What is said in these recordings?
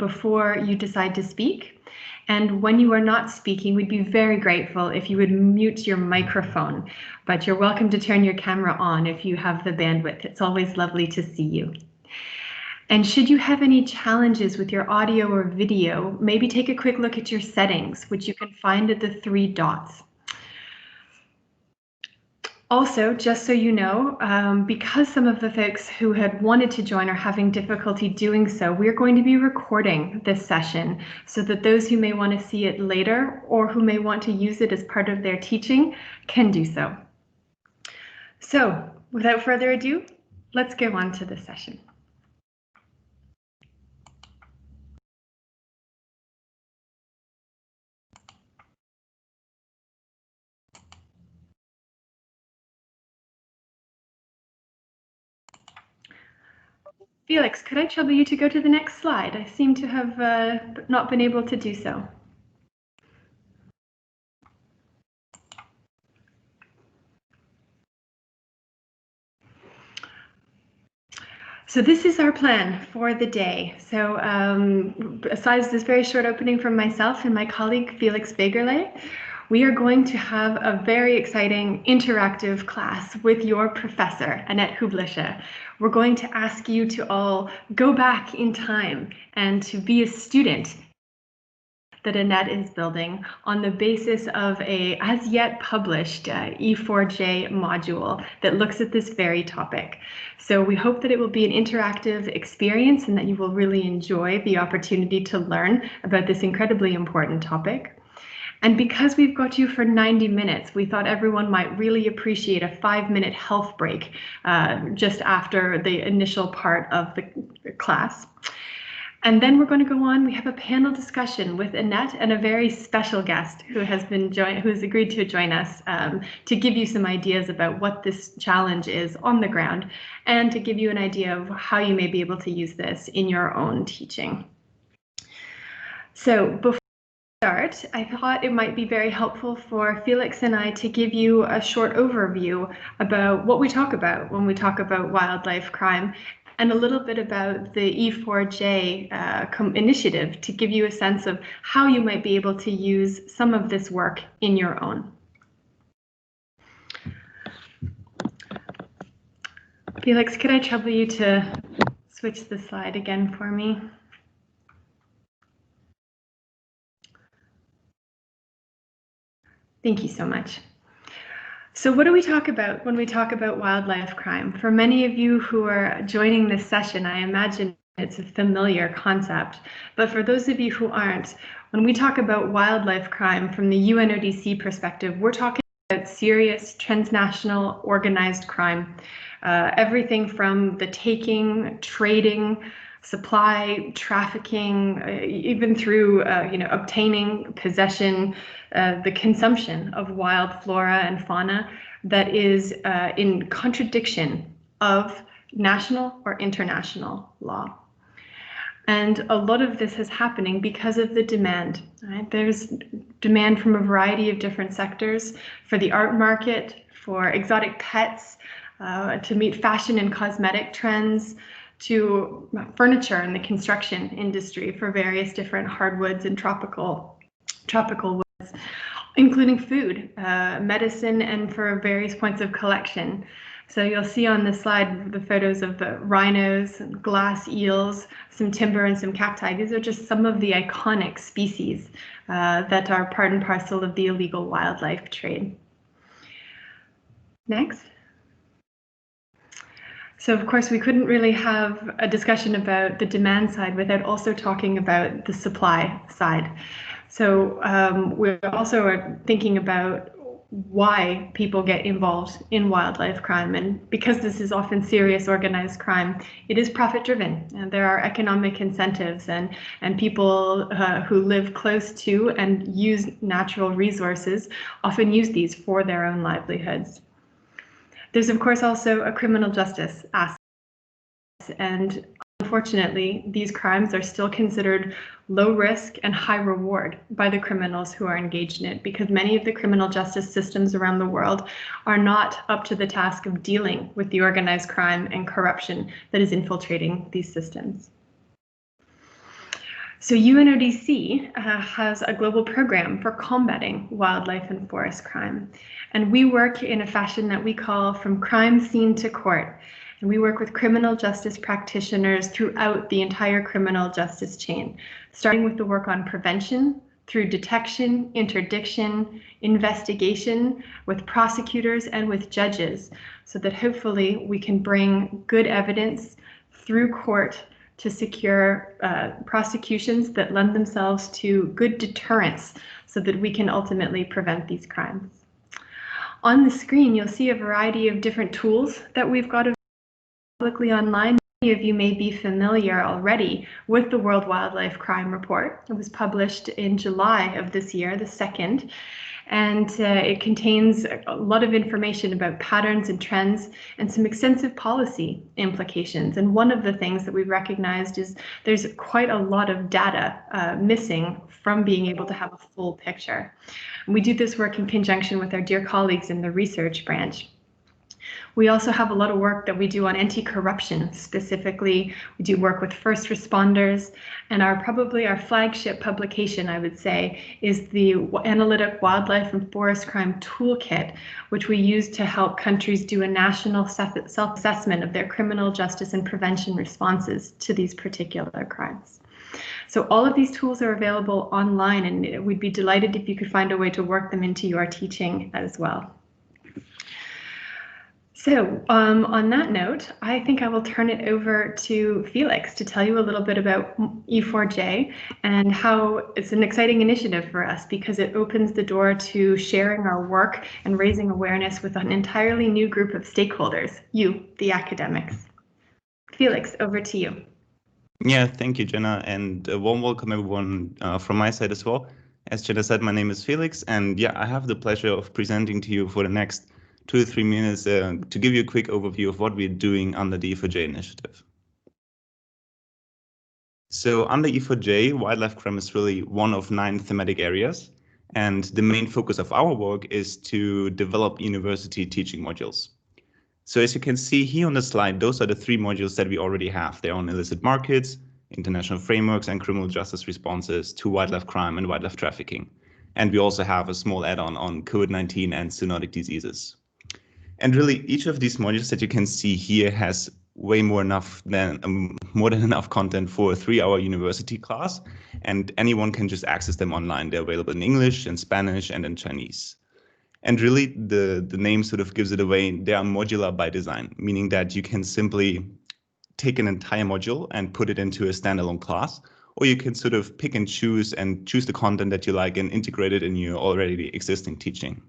before you decide to speak. And when you are not speaking, we'd be very grateful if you would mute your microphone, but you're welcome to turn your camera on if you have the bandwidth. It's always lovely to see you. And should you have any challenges with your audio or video, maybe take a quick look at your settings, which you can find at the 3 dots. Also, just so you know, because some of the folks who had wanted to join are having difficulty doing so, we're going to be recording this session so that those who may want to see it later or who may want to use it as part of their teaching can do so. So, without further ado, let's go on to the session. Felix, could I trouble you to go to the next slide? I seem to have not been able to do so. So this is our plan for the day. So besides this very short opening from myself and my colleague, Felix Begerle, we are going to have a very exciting interactive class with your professor, Annette Hublische. We're going to ask you to all go back in time and to be a student that Annette is building on the basis of a as yet published E4J module that looks at this very topic. So we hope that it will be an interactive experience and that you will really enjoy the opportunity to learn about this incredibly important topic. And because we've got you for 90 minutes, we thought everyone might really appreciate a 5-minute health break just after the initial part of the class. And then we're going to go on. We have a panel discussion with Annette and a very special guest who has agreed to join us to give you some ideas about what this challenge is on the ground and to give you an idea of how you may be able to use this in your own teaching. So before we start, I thought it might be very helpful for Felix and I to give you a short overview about what we talk about when we talk about wildlife crime, and a little bit about the E4J initiative to give you a sense of how you might be able to use some of this work in your own. Felix, could I trouble you to switch the slide again for me? Thank you so much. So what do we talk about when we talk about wildlife crime? For many of you who are joining this session, I imagine it's a familiar concept. But for those of you who aren't, when we talk about wildlife crime from the UNODC perspective, we're talking about serious transnational organized crime. Everything from the taking, trading, supply, trafficking, even through obtaining, possession, the consumption of wild flora and fauna that is in contradiction of national or international law. And a lot of this is happening because of the demand. Right? There's demand from a variety of different sectors for the art market, for exotic pets, to meet fashion and cosmetic trends, to furniture and the construction industry for various different hardwoods and tropical woods, including food, medicine, and for various points of collection. So you'll see on this slide the photos of the rhinos, and glass eels, some timber, and some cacti. These are just some of the iconic species that are part and parcel of the illegal wildlife trade. Next. So of course, we couldn't really have a discussion about the demand side without also talking about the supply side. So we also are thinking about why people get involved in wildlife crime. And because this is often serious organized crime, it is profit driven. And there are economic incentives and people who live close to and use natural resources often use these for their own livelihoods. There's of course also a criminal justice aspect, and unfortunately these crimes are still considered low risk and high reward by the criminals who are engaged in it, because many of the criminal justice systems around the world are not up to the task of dealing with the organized crime and corruption that is infiltrating these systems. So UNODC has a global program for combating wildlife and forest crime. And we work in a fashion that we call from crime scene to court. And we work with criminal justice practitioners throughout the entire criminal justice chain, starting with the work on prevention, through detection, interdiction, investigation, with prosecutors and with judges, so that hopefully we can bring good evidence through court to secure prosecutions that lend themselves to good deterrence so that we can ultimately prevent these crimes. On the screen, you'll see a variety of different tools that we've got publicly online. Many of you may be familiar already with the World Wildlife Crime Report. It was published in July of this year, the 2nd, and it contains a lot of information about patterns and trends and some extensive policy implications. And one of the things that we've recognized is there's quite a lot of data missing from being able to have a full picture. And we do this work in conjunction with our dear colleagues in the research branch. We also have a lot of work that we do on anti-corruption. Specifically, we do work with first responders, and probably our flagship publication, I would say, is the Analytic Wildlife and Forest Crime Toolkit, which we use to help countries do a national self-assessment of their criminal justice and prevention responses to these particular crimes. So all of these tools are available online, and we'd be delighted if you could find a way to work them into your teaching as well. So on that note, I think I will turn it over to Felix to tell you a little bit about E4J and how it's an exciting initiative for us because it opens the door to sharing our work and raising awareness with an entirely new group of stakeholders, you, the academics. Felix, over to you. Yeah, thank you, Jenna, and a warm welcome everyone from my side as well. As Jenna said, my name is Felix, and yeah, I have the pleasure of presenting to you for the next 2 to 3 minutes to give you a quick overview of what we're doing under the E4J initiative. So under E4J, wildlife crime is really one of 9 thematic areas, and the main focus of our work is to develop university teaching modules. So as you can see here on the slide, those are the 3 modules that we already have. They're on illicit markets, international frameworks, and criminal justice responses to wildlife crime and wildlife trafficking. And we also have a small add-on on COVID-19 and zoonotic diseases. And really, each of these modules that you can see here has way more than enough content for a 3-hour university class, and anyone can just access them online. They're available in English, in Spanish, and in Chinese. And really, the name sort of gives it away. They are modular by design, meaning that you can simply take an entire module and put it into a standalone class, or you can sort of pick and choose the content that you like and integrate it in your already existing teaching.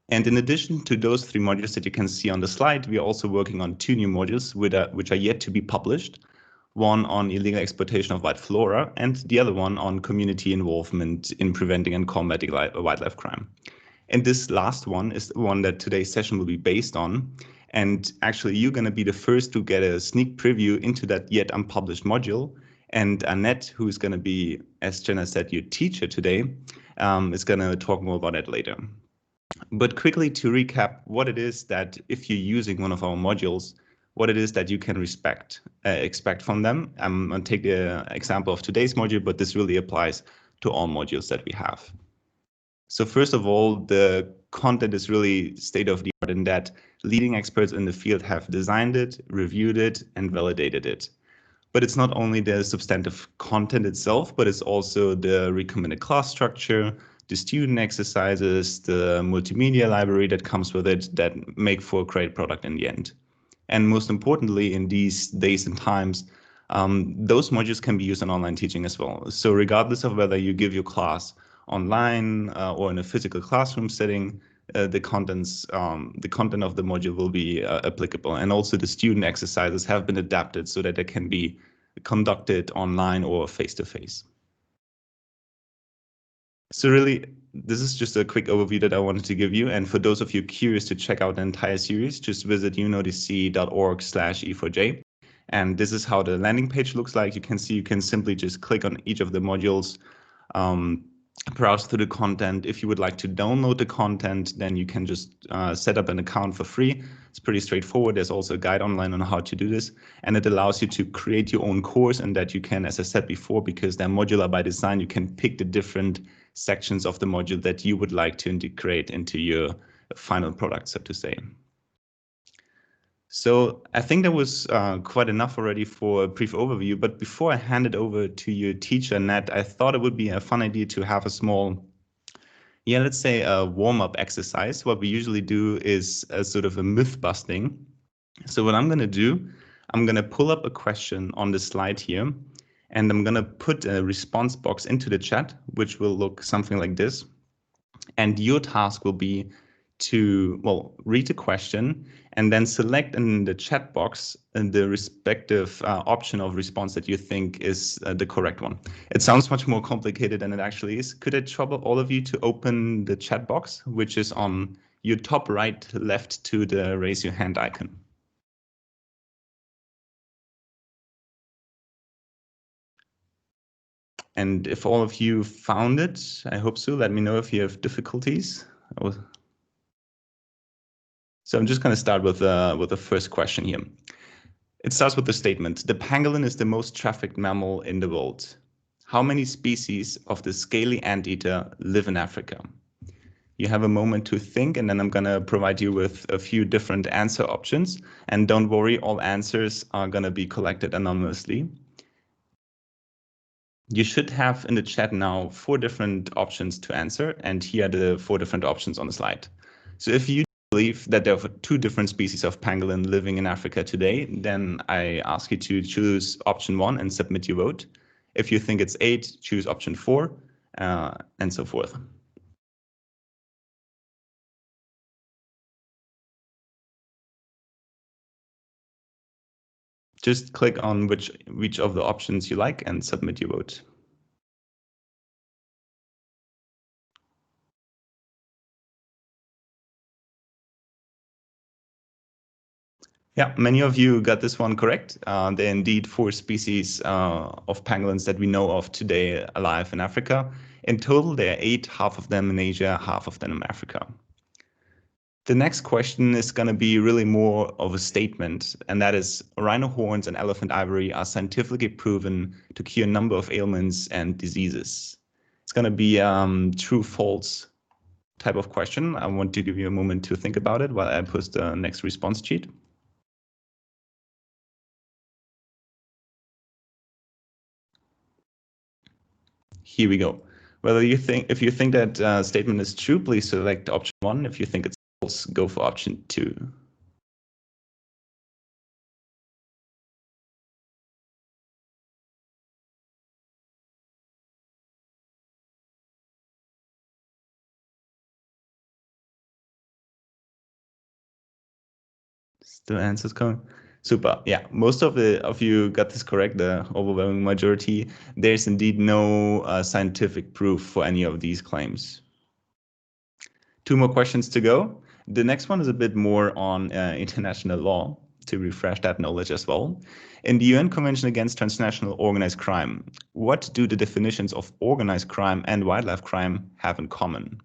And in addition to those 3 modules that you can see on the slide, we are also working on 2 new modules which are yet to be published. One on illegal exploitation of wild flora, and the other one on community involvement in preventing and combating wildlife crime. And this last one is the one that today's session will be based on. And actually, you're going to be the first to get a sneak preview into that yet unpublished module. And Annette, who's going to be, as Jenna said, your teacher today, is going to talk more about it later. But quickly to recap what it is that if you're using one of our modules, what it is that you can expect from them. I'm going to take the example of today's module, but this really applies to all modules that we have. So first of all, the content is really state of the art in that leading experts in the field have designed it, reviewed it, and validated it. But it's not only the substantive content itself, but it's also the recommended class structure, the student exercises, the multimedia library that comes with it that make for a great product in the end. And most importantly, in these days and times, those modules can be used in online teaching as well. So regardless of whether you give your class online or in a physical classroom setting, the content of the module will be applicable. And also the student exercises have been adapted so that they can be conducted online or face-to-face. So really, this is just a quick overview that I wanted to give you. And for those of you curious to check out the entire series, just visit unodc.org/E4J. And this is how the landing page looks like. You can see you can simply just click on each of the modules browse through the content. If you would like to download the content, then you can just set up an account for free. It's pretty straightforward. There's also a guide online on how to do this, and it allows you to create your own course, and that you can, as I said before, because they're modular by design, you can pick the different sections of the module that you would like to integrate into your final product, so to say. So I think that was quite enough already for a brief overview, but before I hand it over to your teacher, Nat, I thought it would be a fun idea to have a small, let's say a warm-up exercise. What we usually do is a sort of a myth busting. So what I'm going to do, I'm going to pull up a question on the slide here, and I'm going to put a response box into the chat, which will look something like this. And your task will be to, read the question and then select in the chat box the respective option of response that you think is the correct one. It sounds much more complicated than it actually is. Could I trouble all of you to open the chat box, which is on your top right left to the raise your hand icon? And if all of you found it, I hope so. Let me know if you have difficulties. So I'm just going to start with the first question here. It starts with the statement: the pangolin is the most trafficked mammal in the world. How many species of the scaly anteater live in Africa? You have a moment to think, and then I'm going to provide you with a few different answer options. And don't worry, all answers are going to be collected anonymously. You should have in the chat now 4 different options to answer, and here are the 4 different options on the slide. So if you believe that there are 2 different species of pangolin living in Africa today, then I ask you to choose option 1 and submit your vote. If you think it's 8, choose option 4, and so forth. Just click on which of the options you like and submit your vote. Yeah, many of you got this one correct. There are indeed 4 species of pangolins that we know of today alive in Africa. In total, there are 8, half of them in Asia, half of them in Africa. The next question is going to be really more of a statement, and that is: rhino horns and elephant ivory are scientifically proven to cure a number of ailments and diseases. It's going to be true, false type of question. I want to give you a moment to think about it while I post the next response sheet. Here we go. If you think that statement is true, please select option 1. If you think it's false, go for option 2. Still answers coming. Super. Yeah, most of you got this correct, the overwhelming majority. There's indeed no scientific proof for any of these claims. 2 more questions to go. The next one is a bit more on international law, to refresh that knowledge as well. In the UN Convention Against Transnational Organized Crime, what do the definitions of organized crime and wildlife crime have in common?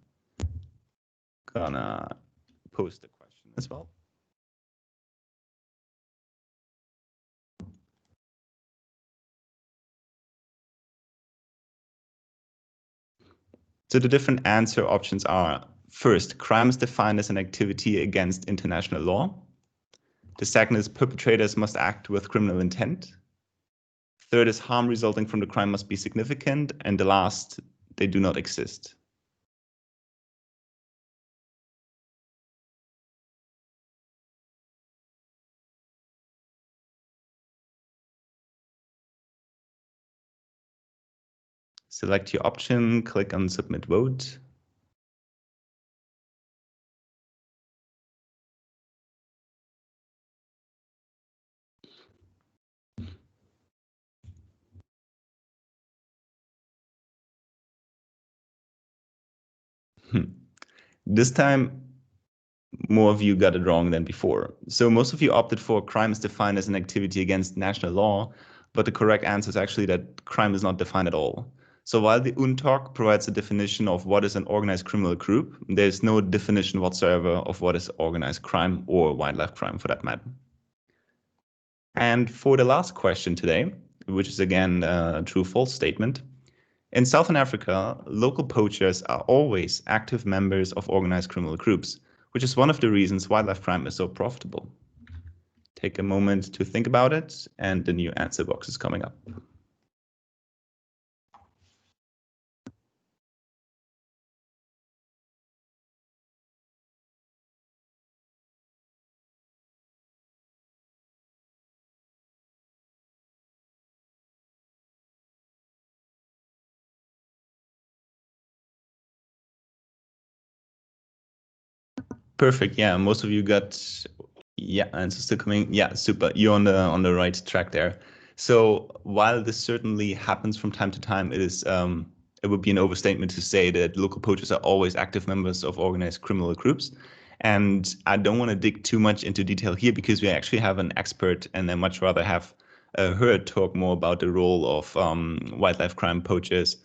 Gonna post the question as well. So the different answer options are: first, crime is defined as an activity against international law. The second is perpetrators must act with criminal intent. Third is harm resulting from the crime must be significant. And the last, they do not exist. Select your option, click on submit vote. This time, more of you got it wrong than before. So most of you opted for crime is defined as an activity against national law, but the correct answer is actually that crime is not defined at all. So while the UNTOC provides a definition of what is an organized criminal group, there's no definition whatsoever of what is organized crime or wildlife crime for that matter. And for the last question today, which is again a true-false statement, in Southern Africa, local poachers are always active members of organized criminal groups, which is one of the reasons wildlife crime is so profitable. Take a moment to think about it, and the new answer box is coming up. Perfect. Yeah, most of you got answers still coming. Yeah, super. You're on the right track there. So while this certainly happens from time to time, it would be an overstatement to say that local poachers are always active members of organized criminal groups. And I don't want to dig too much into detail here because we actually have an expert, and I much rather have her talk more about the role of wildlife crime poachers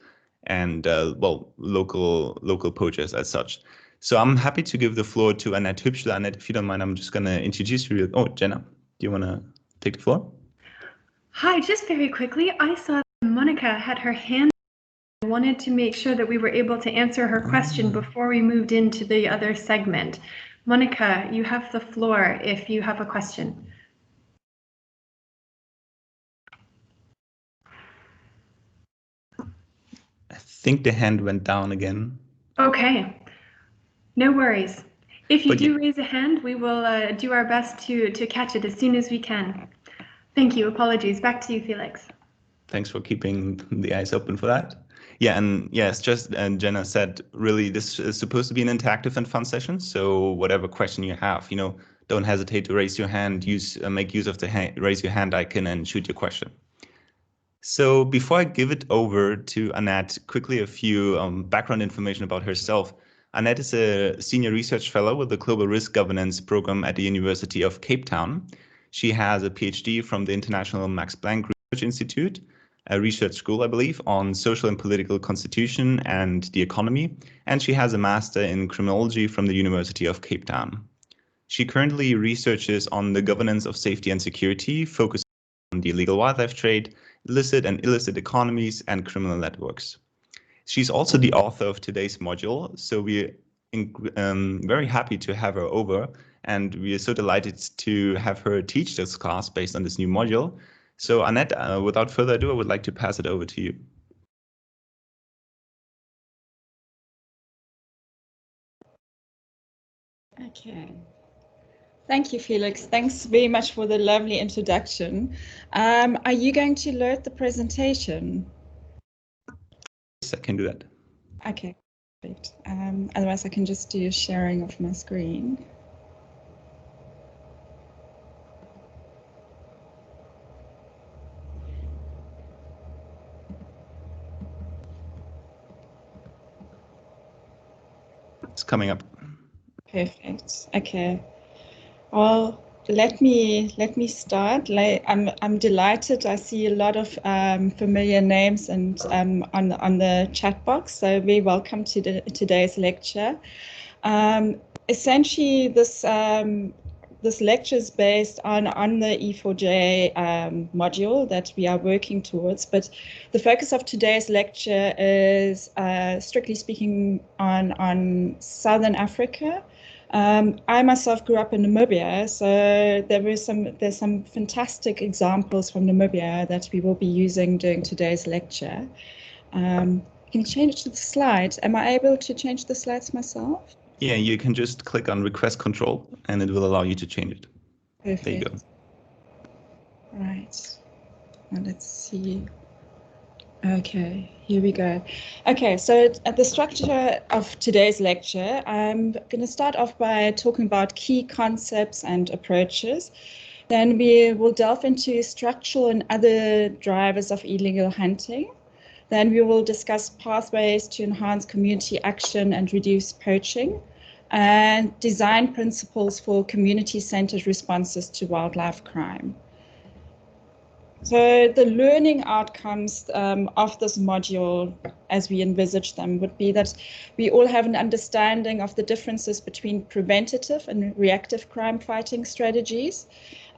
and local poachers as such. So I'm happy to give the floor to Annette Hübschler. Annette, if you don't mind, I'm just going to introduce you. Oh, Jenna, do you want to take the floor? Hi, just very quickly, I saw that Monica had her hand. I wanted to make sure that we were able to answer her question before we moved into the other segment. Monica, you have the floor if you have a question. I think the hand went down again. Okay, no worries. If you do raise a hand, we will do our best to catch it as soon as we can. Thank you. Apologies. Back to you, Felix. Thanks for keeping the eyes open for that. Yeah, and yes, just Jenna said, really, this is supposed to be an interactive and fun session. So whatever question you have, don't hesitate to raise your hand. Make use of the raise your hand icon and shoot your question. So before I give it over to Annette, quickly a few background information about herself. Annette is a senior research fellow with the Global Risk Governance program at the University of Cape Town. She has a PhD from the International Max Planck Research Institute, a research school, I believe, on social and political constitution and the economy, and she has a master in criminology from the University of Cape Town. She currently researches on the governance of safety and security, focusing on the illegal wildlife trade, illicit and illicit economies, and criminal networks. She's also the author of today's module, so we're very happy to have her over, and we are so delighted to have her teach this class based on this new module. So Annette, without further ado, I would like to pass it over to you. Okay. Thank you, Felix. Thanks very much for the lovely introduction. Are you going to load the presentation? Yes, I can do that. Okay, great. Otherwise, I can just do sharing of my screen. It's coming up. Perfect. Okay. Well, let me start. I'm delighted. I see a lot of familiar names and on the chat box. So very welcome to today's lecture. Essentially, this lecture is based on the E4J module that we are working towards, but the focus of today's lecture is strictly speaking on Southern Africa. I myself grew up in Namibia, so there's some fantastic examples from Namibia that we will be using during today's lecture. Can you change the slides? Am I able to change the slides myself? Yeah, you can just click on request control and it will allow you to change it. Perfect. There you go. Right. Now let's see. Okay, here we go. Okay, so at the structure of today's lecture, I'm going to start off by talking about key concepts and approaches. Then we will delve into structural and other drivers of illegal hunting. Then we will discuss pathways to enhance community action and reduce poaching, and design principles for community-centered responses to wildlife crime. So the learning outcomes of this module, as we envisage them, would be that we all have an understanding of the differences between preventative and reactive crime fighting strategies,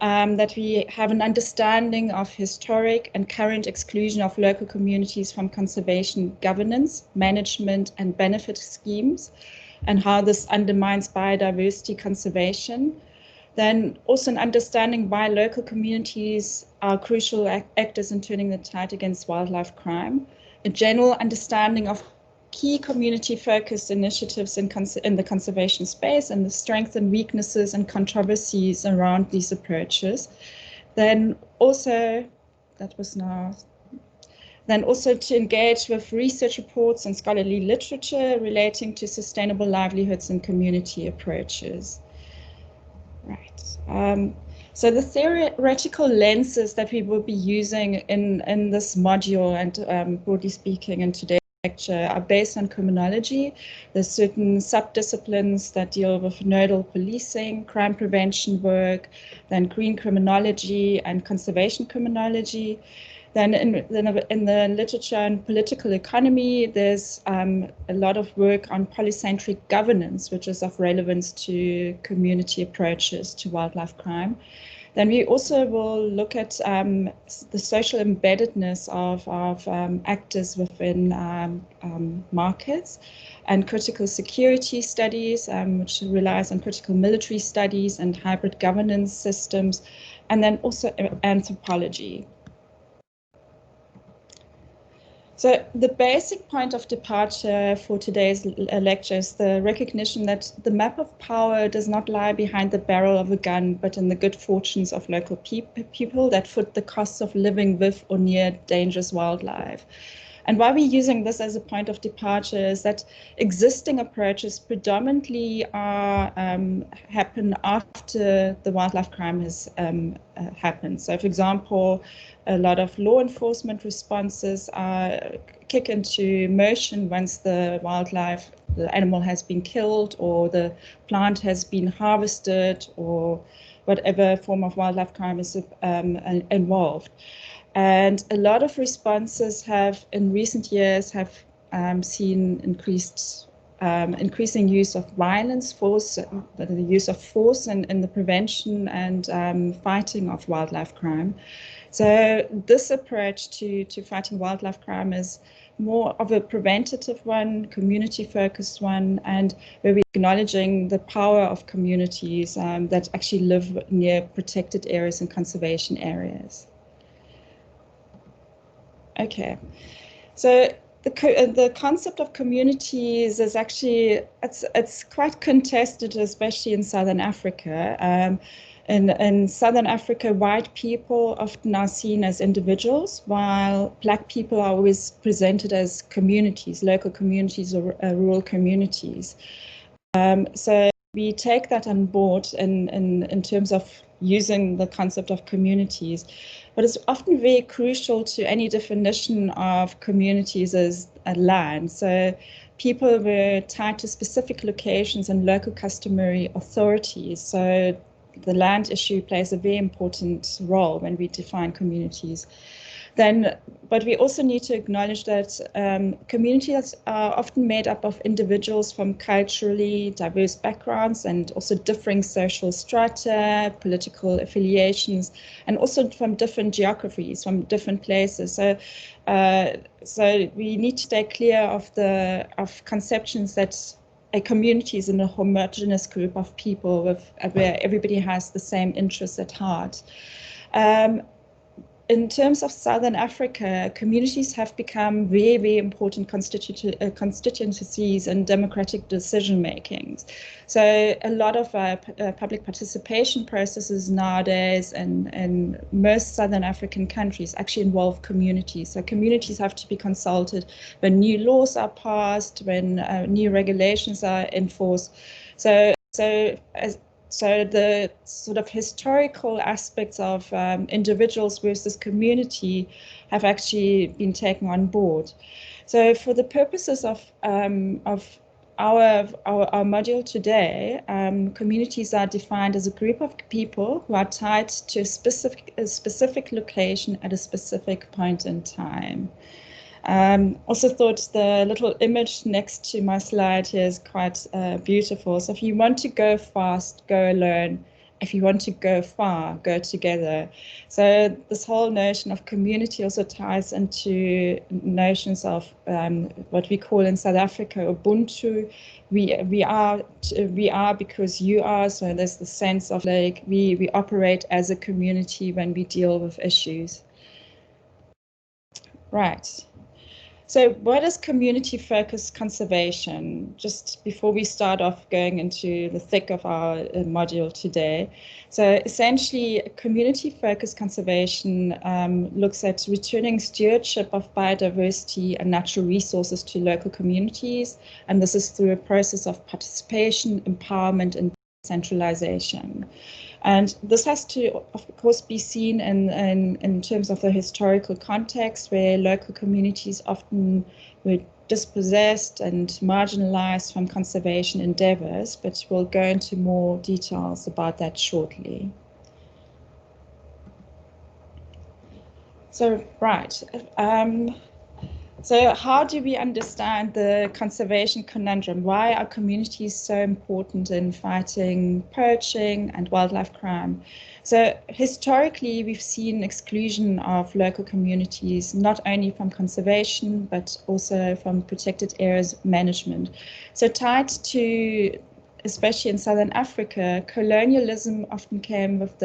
that we have an understanding of historic and current exclusion of local communities from conservation governance, management, and benefit schemes, and how this undermines biodiversity conservation. Then also an understanding why local communities are crucial actors in turning the tide against wildlife crime, a general understanding of key community-focused initiatives in the conservation space and the strengths and weaknesses and controversies around these approaches. Then also, to engage with research reports and scholarly literature relating to sustainable livelihoods and community approaches. Right. So the theoretical lenses that we will be using in this module and broadly speaking in today's lecture are based on criminology. There's certain subdisciplines that deal with nodal policing, crime prevention work, then green criminology and conservation criminology. Then in the literature and political economy, there's a lot of work on polycentric governance, which is of relevance to community approaches to wildlife crime. Then we also will look at the social embeddedness of actors within markets and critical security studies, which relies on critical military studies and hybrid governance systems, and then also anthropology. So the basic point of departure for today's lecture is the recognition that the map of power does not lie behind the barrel of a gun, but in the good fortunes of local people that foot the costs of living with or near dangerous wildlife. And why we're using this as a point of departure is that existing approaches predominantly happen after the wildlife crime has happened. So, for example, a lot of law enforcement responses kick into motion once the animal has been killed or the plant has been harvested or whatever form of wildlife crime is involved. And a lot of responses have, in recent years, seen increasing use of violence, the use of force in the prevention and fighting of wildlife crime. So this approach to fighting wildlife crime is more of a preventative one, community-focused one, and where we're acknowledging the power of communities that actually live near protected areas and conservation areas. Okay, so the concept of communities is actually, it's quite contested, especially in Southern Africa. In Southern Africa, white people often are seen as individuals, while Black people are always presented as communities, local communities or rural communities. So we take that on board in terms of using the concept of communities, but it's often very crucial to any definition of communities as a land. So people were tied to specific locations and local customary authorities. So the land issue plays a very important role when we define communities. But we also need to acknowledge that communities are often made up of individuals from culturally diverse backgrounds and also differing social strata, political affiliations, and also from different geographies, from different places. So we need to stay clear of conceptions that a community is in a homogeneous group of people where everybody has the same interests at heart. In terms of Southern Africa, communities have become very, very important constituencies in democratic decision making. So a lot of public participation processes nowadays in most Southern African countries actually involve communities. So communities have to be consulted when new laws are passed, when new regulations are enforced. So the sort of historical aspects of individuals versus community have actually been taken on board. So for the purposes of our module today, communities are defined as a group of people who are tied to a specific location at a specific point in time. Also thought the little image next to my slide here is quite beautiful. So if you want to go fast, go alone. If you want to go far, go together. So this whole notion of community also ties into notions of what we call in South Africa Ubuntu. We are because you are. So there's the sense of like we operate as a community when we deal with issues. Right. So what is community-focused conservation? Just before we start off going into the thick of our module today. So essentially, community-focused conservation looks at returning stewardship of biodiversity and natural resources to local communities. And this is through a process of participation, empowerment, and decentralization. And this has to, of course, be seen in terms of the historical context where local communities often were dispossessed and marginalized from conservation endeavors, but we'll go into more details about that shortly. So, right. So how do we understand the conservation conundrum? Why are communities so important in fighting poaching and wildlife crime? So historically, we've seen exclusion of local communities, not only from conservation, but also from protected areas management. So tied to, especially in Southern Africa, colonialism often came with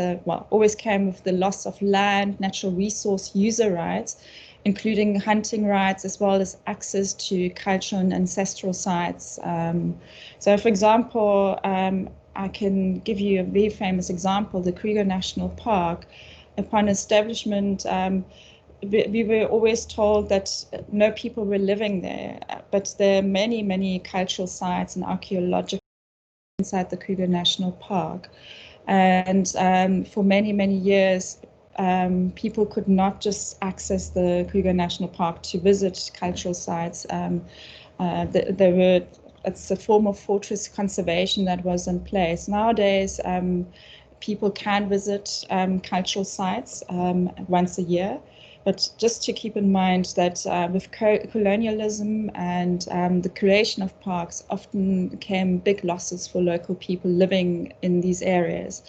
always came with the loss of land, natural resource user rights, including hunting rights, as well as access to cultural and ancestral sites. So for example, I can give you a very famous example, the Kruger National Park. Upon establishment, we were always told that no people were living there, but there are many, many cultural sites and archaeological inside the Kruger National Park. And for many, many years, people could not just access the Kruger National Park to visit cultural sites. It's a form of fortress conservation that was in place. Nowadays, people can visit cultural sites once a year. But just to keep in mind that with colonialism and the creation of parks often came big losses for local people living in these areas.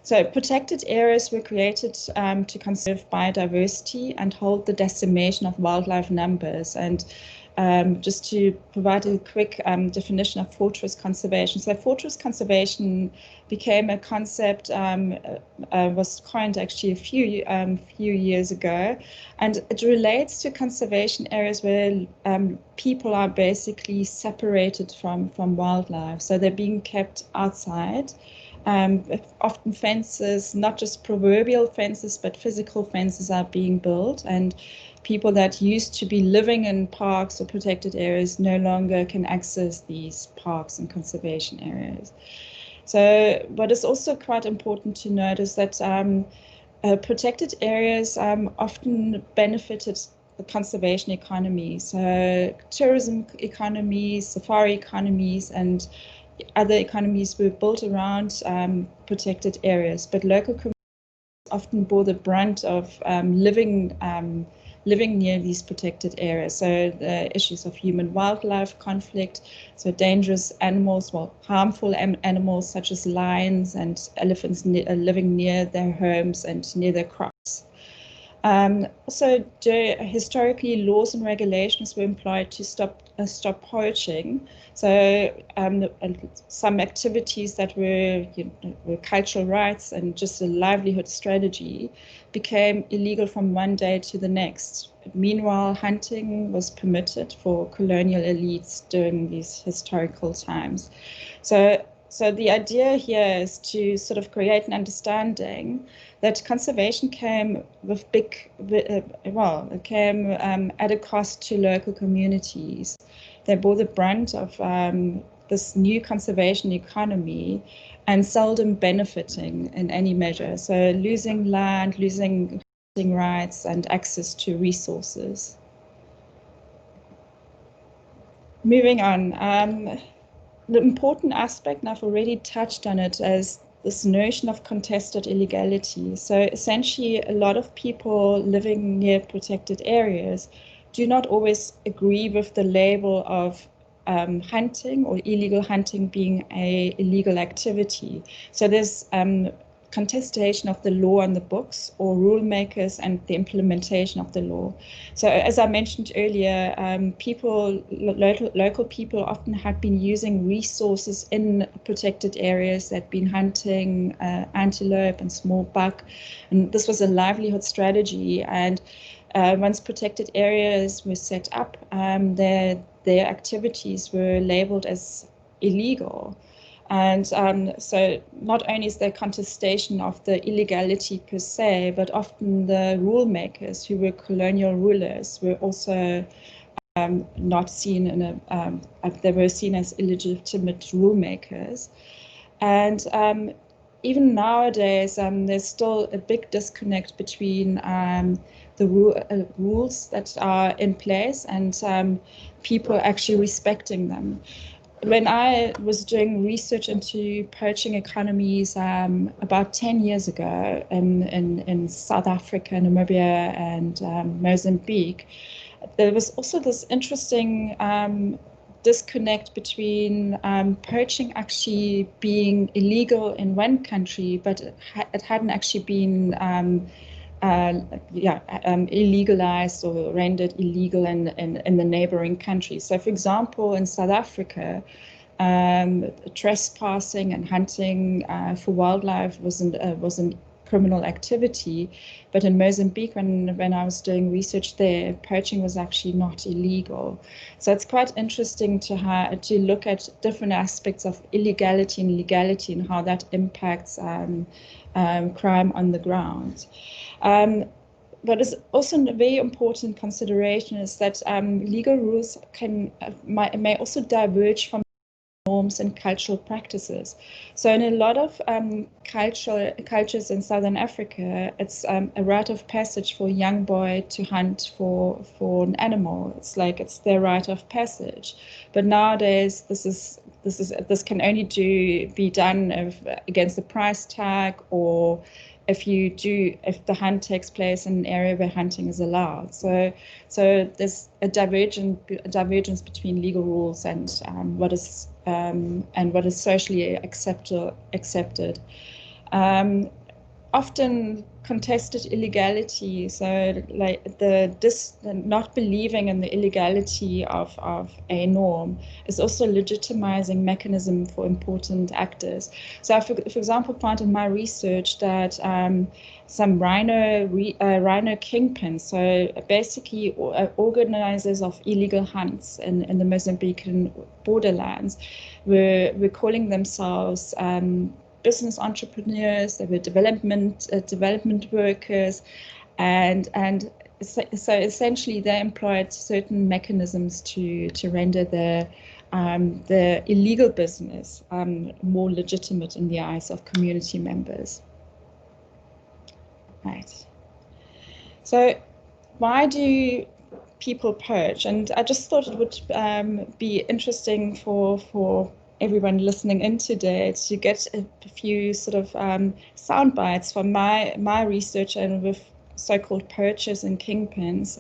So protected areas were created to conserve biodiversity and hold the decimation of wildlife numbers. And just to provide a quick definition of fortress conservation. So fortress conservation became a concept, was coined actually a few years ago, and it relates to conservation areas where people are basically separated from wildlife. So they're being kept outside. Often fences, not just proverbial fences, but physical fences are being built, and people that used to be living in parks or protected areas no longer can access these parks and conservation areas. So what is also quite important to note is that protected areas often benefited the conservation economy. So tourism economies, safari economies, and other economies were built around protected areas, but local communities often bore the brunt of living near these protected areas. So the issues of human-wildlife conflict, so dangerous animals, harmful animals such as lions and elephants living near their homes and near their crops. Also, historically, laws and regulations were employed to stop poaching. So some activities that were cultural rights and just a livelihood strategy became illegal from one day to the next. Meanwhile, hunting was permitted for colonial elites during these historical times. So the idea here is to sort of create an understanding that conservation came with it came at a cost to local communities. They bore the brunt of this new conservation economy and seldom benefiting in any measure. So losing land, losing rights and access to resources. Moving on, the important aspect, and I've already touched on it, is this notion of contested illegality. So essentially, a lot of people living near protected areas do not always agree with the label of hunting or illegal hunting being a illegal activity. So there's contestation of the law on the books or rule makers and the implementation of the law. So as I mentioned earlier, local people often have been using resources in protected areas. They've been hunting antelope and small buck, and this was a livelihood strategy. And once protected areas were set up, their activities were labeled as illegal. And so not only is there contestation of the illegality per se, but often the rule makers who were colonial rulers were also not seen in they were seen as illegitimate rule makers. And even nowadays, there's still a big disconnect between the rules that are in place and people actually respecting them. When I was doing research into poaching economies about 10 years ago in South Africa, Namibia, and Mozambique, there was also this interesting disconnect between poaching actually being illegal in one country, but it hadn't actually been illegalized or rendered illegal in the neighboring countries. So, for example, in South Africa, trespassing and hunting for wildlife wasn't criminal activity, but in Mozambique, when I was doing research there, poaching was actually not illegal. So it's quite interesting to look at different aspects of illegality and legality and how that impacts crime on the ground. What is also a very important consideration is that legal rules may also diverge from norms and cultural practices. So in a lot of cultures in Southern Africa, it's a rite of passage for a young boy to hunt for an animal. It's like it's their rite of passage. But nowadays, this can only be done against the price tag, or if the hunt takes place in an area where hunting is allowed. So there's a divergence between legal rules and what is socially accepted. Often contested illegality, so like the not believing in the illegality of a norm is also a legitimizing mechanism for important actors. So I, for example, found in my research that some rhino kingpins, so basically organizers of illegal hunts in the Mozambican borderlands, were calling themselves business entrepreneurs. They were development workers, and so essentially they employed certain mechanisms to render the illegal business more legitimate in the eyes of community members. Right. So why do people poach? And I just thought it would be interesting for everyone listening in today to get a few sort of sound bites from my research and with so-called poachers and kingpins.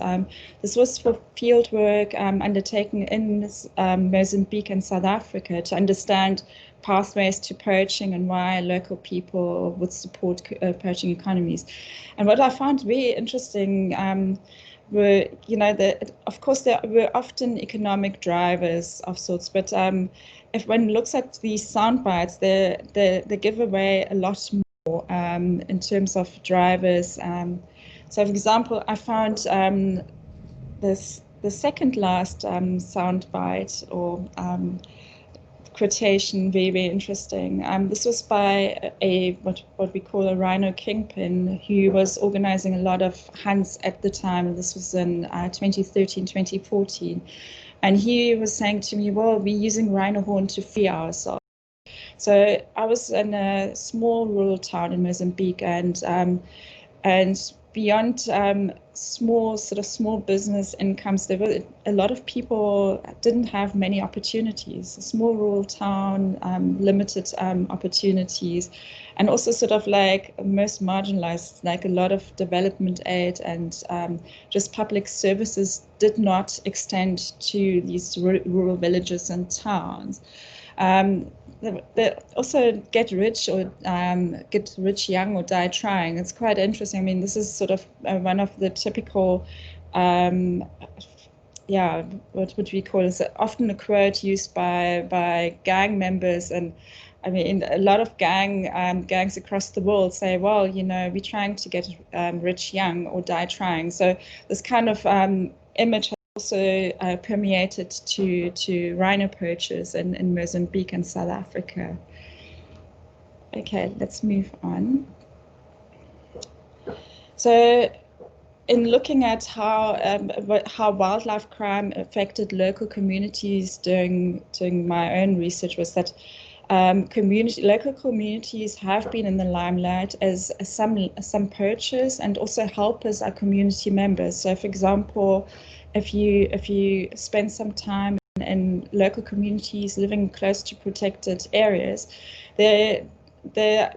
This was for field work undertaken in Mozambique and South Africa to understand pathways to poaching and why local people would support poaching economies. And what I found very interesting were, of course, there were often economic drivers of sorts, but if one looks at these sound bites, they give away a lot more in terms of drivers. So, for example, I found the second last sound bite or quotation very, very interesting. This was by what we call a rhino kingpin, who was organizing a lot of hunts at the time. This was in 2013, 2014. And he was saying to me, well, we're using rhino horn to free ourselves. So I was in a small rural town in Mozambique, and beyond small business incomes, there were a lot of people didn't have many opportunities. A small rural town, limited opportunities, and also sort of like most marginalized, like a lot of development aid and just public services did not extend to these rural villages and towns. They also get rich young or die trying. It's quite interesting. I mean, this is sort of one of the typical, what would we call it? Often a quote used by gang members, and I mean, a lot of gangs across the world say, well, you know, we're trying to get rich young or die trying. So this kind of image also permeated to rhino poachers in Mozambique and South Africa. Okay, let's move on. So in looking at how wildlife crime affected local communities during my own research, was that local communities have been in the limelight as some poachers and also helpers are community members. So for example, if you spend some time in local communities living close to protected areas, there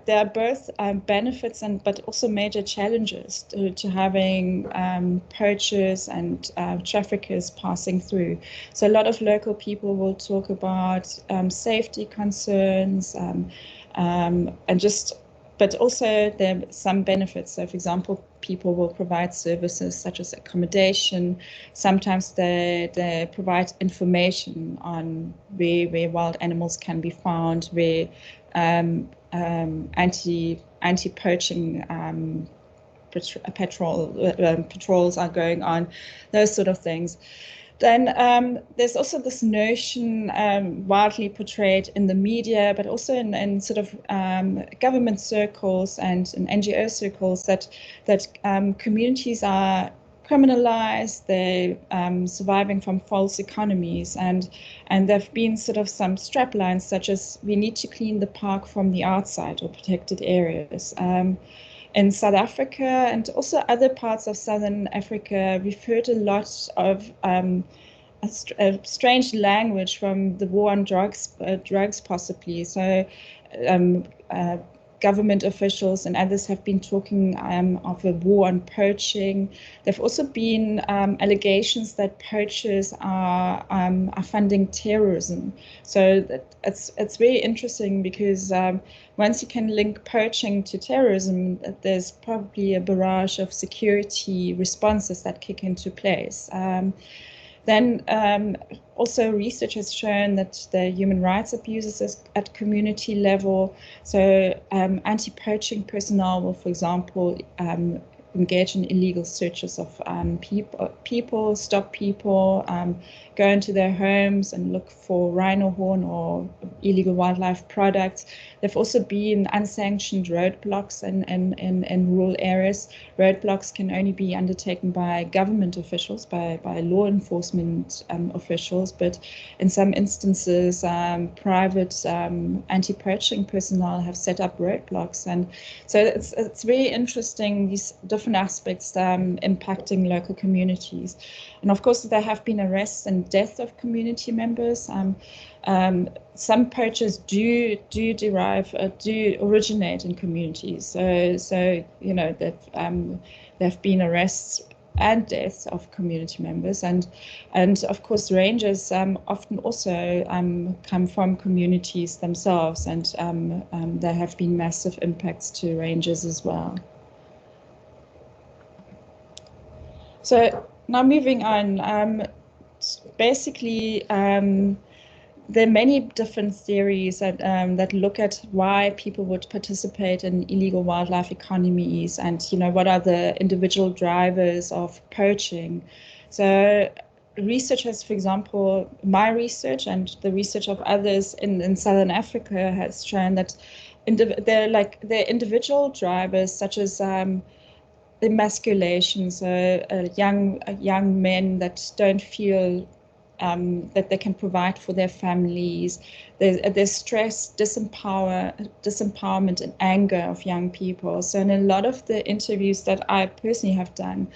are both benefits but also major challenges to having poachers and traffickers passing through. So a lot of local people will talk about safety concerns but also there are some benefits. So for example, people will provide services such as accommodation. Sometimes they provide information on where wild animals can be found, where anti-poaching patrols are going on, those sort of things. Then there's also this notion widely portrayed in the media, but also in sort of government circles and in NGO circles that communities are criminalized, they're surviving from false economies, and there've been sort of some straplines such as we need to clean the park from the outside or protected areas. In South Africa and also other parts of Southern Africa, we've heard a lot of a strange language from the war on drugs possibly. So government officials and others have been talking of a war on poaching. There have also been allegations that poachers are funding terrorism. So it's very interesting because once you can link poaching to terrorism, there's probably a barrage of security responses that kick into place. Then also research has shown that the human rights abuses at community level. So anti-poaching personnel will, for example, engage in illegal searches of people, stop people, go into their homes and look for rhino horn or illegal wildlife products. There've also been unsanctioned roadblocks in rural areas. Roadblocks can only be undertaken by government officials, by law enforcement officials, but in some instances, private anti-poaching personnel have set up roadblocks. And so it's very interesting, these different aspects impacting local communities. And of course, there have been arrests and death of community members. Some poachers do originate in communities. So you know that there have been arrests and deaths of community members, and of course rangers often also come from communities themselves, and there have been massive impacts to rangers as well. So now moving on, basically there are many different theories that look at why people would participate in illegal wildlife economies, and what are the individual drivers of poaching. So researchers, for example, my research and the research of others in Southern Africa has shown that there are individual drivers such as emasculation, so young men that don't feel that they can provide for their families. There's stress, disempowerment and anger of young people. So in a lot of the interviews that I personally have done,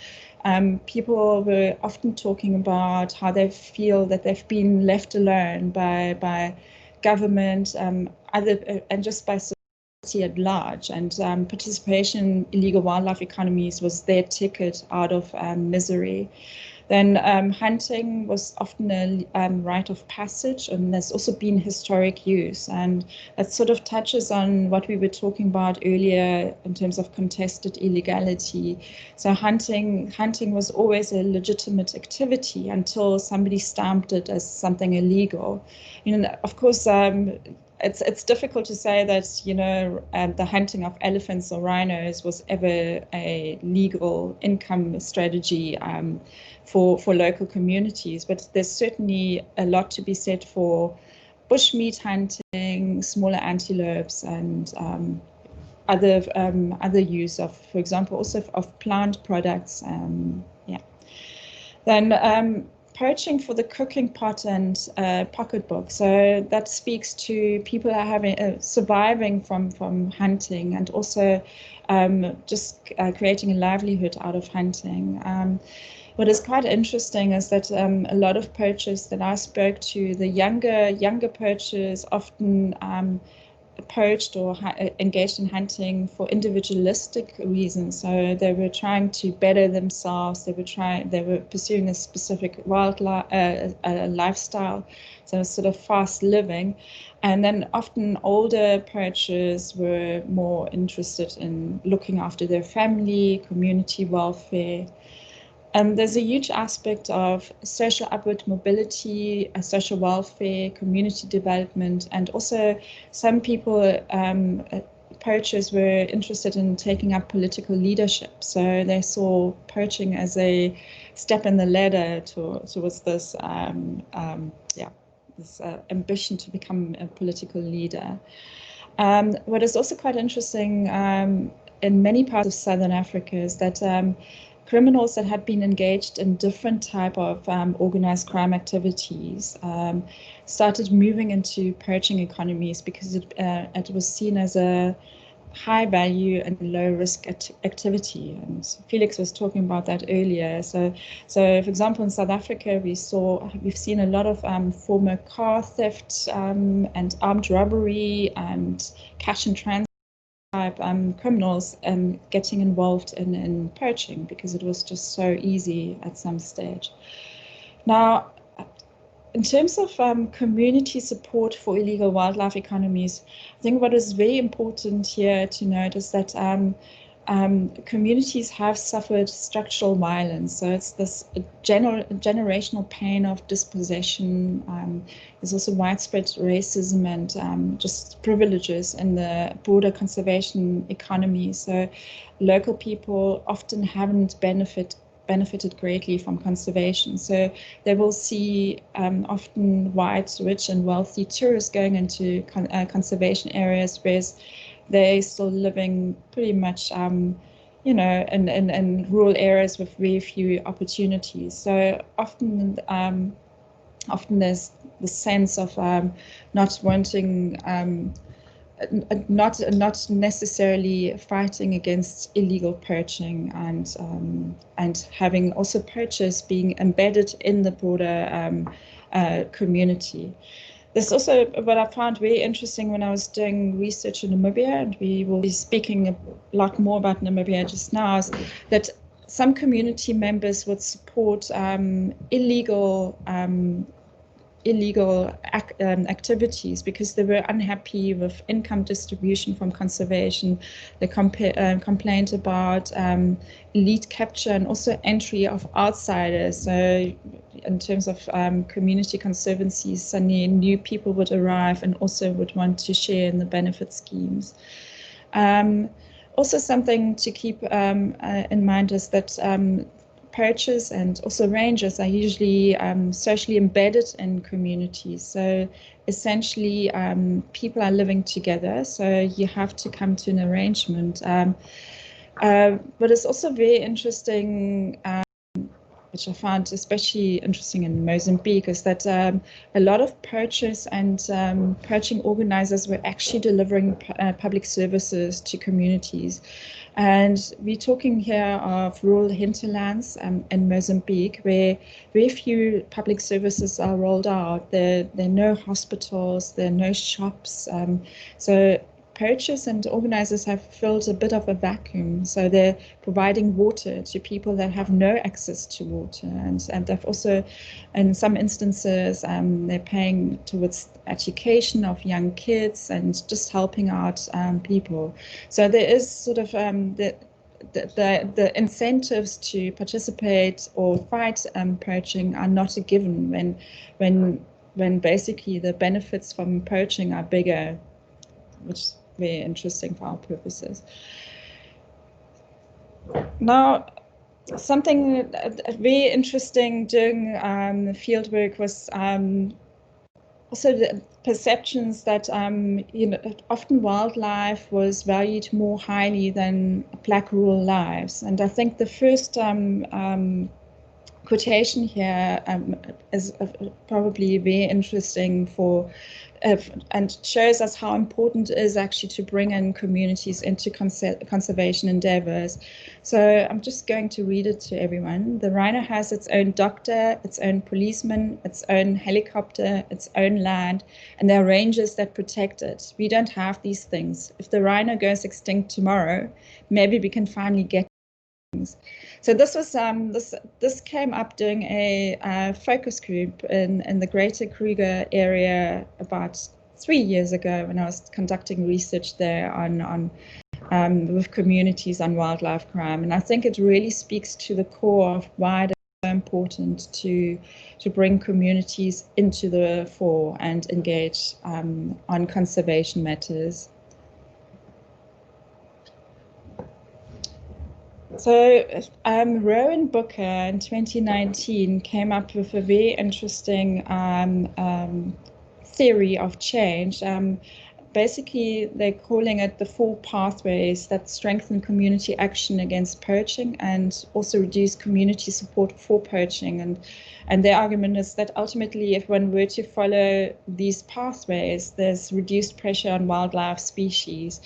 people were often talking about how they feel that they've been left alone by government, and just by society at large. And participation in illegal wildlife economies was their ticket out of misery. Then hunting was often a rite of passage, and there's also been historic use, and that sort of touches on what we were talking about earlier in terms of contested illegality. So hunting was always a legitimate activity until somebody stamped it as something illegal. You know, of course, it's difficult to say that, you know, the hunting of elephants or rhinos was ever a legal income strategy for local communities, but there's certainly a lot to be said for bushmeat hunting, smaller antelopes, and other use of, for example, also of plant products. Yeah. Then poaching for the cooking pot and pocketbook. So that speaks to people are having surviving from hunting, and also just creating a livelihood out of hunting. What is quite interesting is that a lot of poachers that I spoke to, the younger poachers often poached or engaged in hunting for individualistic reasons. So they were trying to better themselves. They were pursuing a specific lifestyle, so sort of fast living. And then often older poachers were more interested in looking after their family, community welfare. There's a huge aspect of social upward mobility, social welfare, community development, and also some people, poachers, were interested in taking up political leadership. So they saw poaching as a step in the ladder towards this, this ambition to become a political leader. What is also quite interesting in many parts of Southern Africa is that criminals that had been engaged in different type of organized crime activities started moving into poaching economies because it was seen as a high value and low risk activity. And Felix was talking about that earlier. So for example, in South Africa, we've seen a lot of former car theft and armed robbery and cash and transit type criminals getting involved in poaching because it was just so easy at some stage. Now, in terms of community support for illegal wildlife economies, I think what is very important here to note is that communities have suffered structural violence. So it's this generational pain of dispossession. There's also widespread racism and just privileges in the broader conservation economy. So local people often haven't benefited greatly from conservation. So they will see often white, rich and wealthy tourists going into conservation areas, whereas they're still living pretty much, you know, in rural areas with very few opportunities. So often there's the sense of not wanting, not necessarily fighting against illegal poaching, and having also poachers being embedded in the broader community. There's also what I found very interesting when I was doing research in Namibia, and we will be speaking a lot more about Namibia just now, is that some community members would support illegal activities because they were unhappy with income distribution from conservation. They complained about elite capture and also entry of outsiders. So in terms of community conservancies, suddenly new people would arrive and also would want to share in the benefit schemes. Also something to keep in mind is that poachers and also rangers are usually socially embedded in communities. So essentially people are living together, so you have to come to an arrangement. But it's also very interesting which I found especially interesting in Mozambique, is that a lot of poachers and poaching organizers were actually delivering public services to communities. And we're talking here of rural hinterlands in Mozambique, where very few public services are rolled out. There are no hospitals, there are no shops. So poachers and organizers have filled a bit of a vacuum. So they're providing water to people that have no access to water. And they've also, in some instances, they're paying towards education of young kids and just helping out people. So there is sort of the incentives to participate or fight poaching are not a given when basically the benefits from poaching are bigger, which is very interesting for our purposes. Now, something very interesting during field work was also the perceptions that often wildlife was valued more highly than Black rural lives. And I think the first quotation here is probably very interesting and shows us how important it is actually to bring in communities into conservation endeavors. So I'm just going to read it to everyone. The rhino has its own doctor, its own policeman, its own helicopter, its own land, and there are rangers that protect it. We don't have these things. If the rhino goes extinct tomorrow, maybe we can finally get things. So this was this came up during a focus group in the Greater Kruger area about 3 years ago when I was conducting research there on with communities on wildlife crime, and I think it really speaks to the core of why it is so important to bring communities into the fore and engage on conservation matters. So Rowan Booker in 2019 came up with a very interesting theory of change. Basically, they're calling it the 4 pathways that strengthen community action against poaching and also reduce community support for poaching. And their argument is that ultimately, if one were to follow these pathways, there's reduced pressure on wildlife species.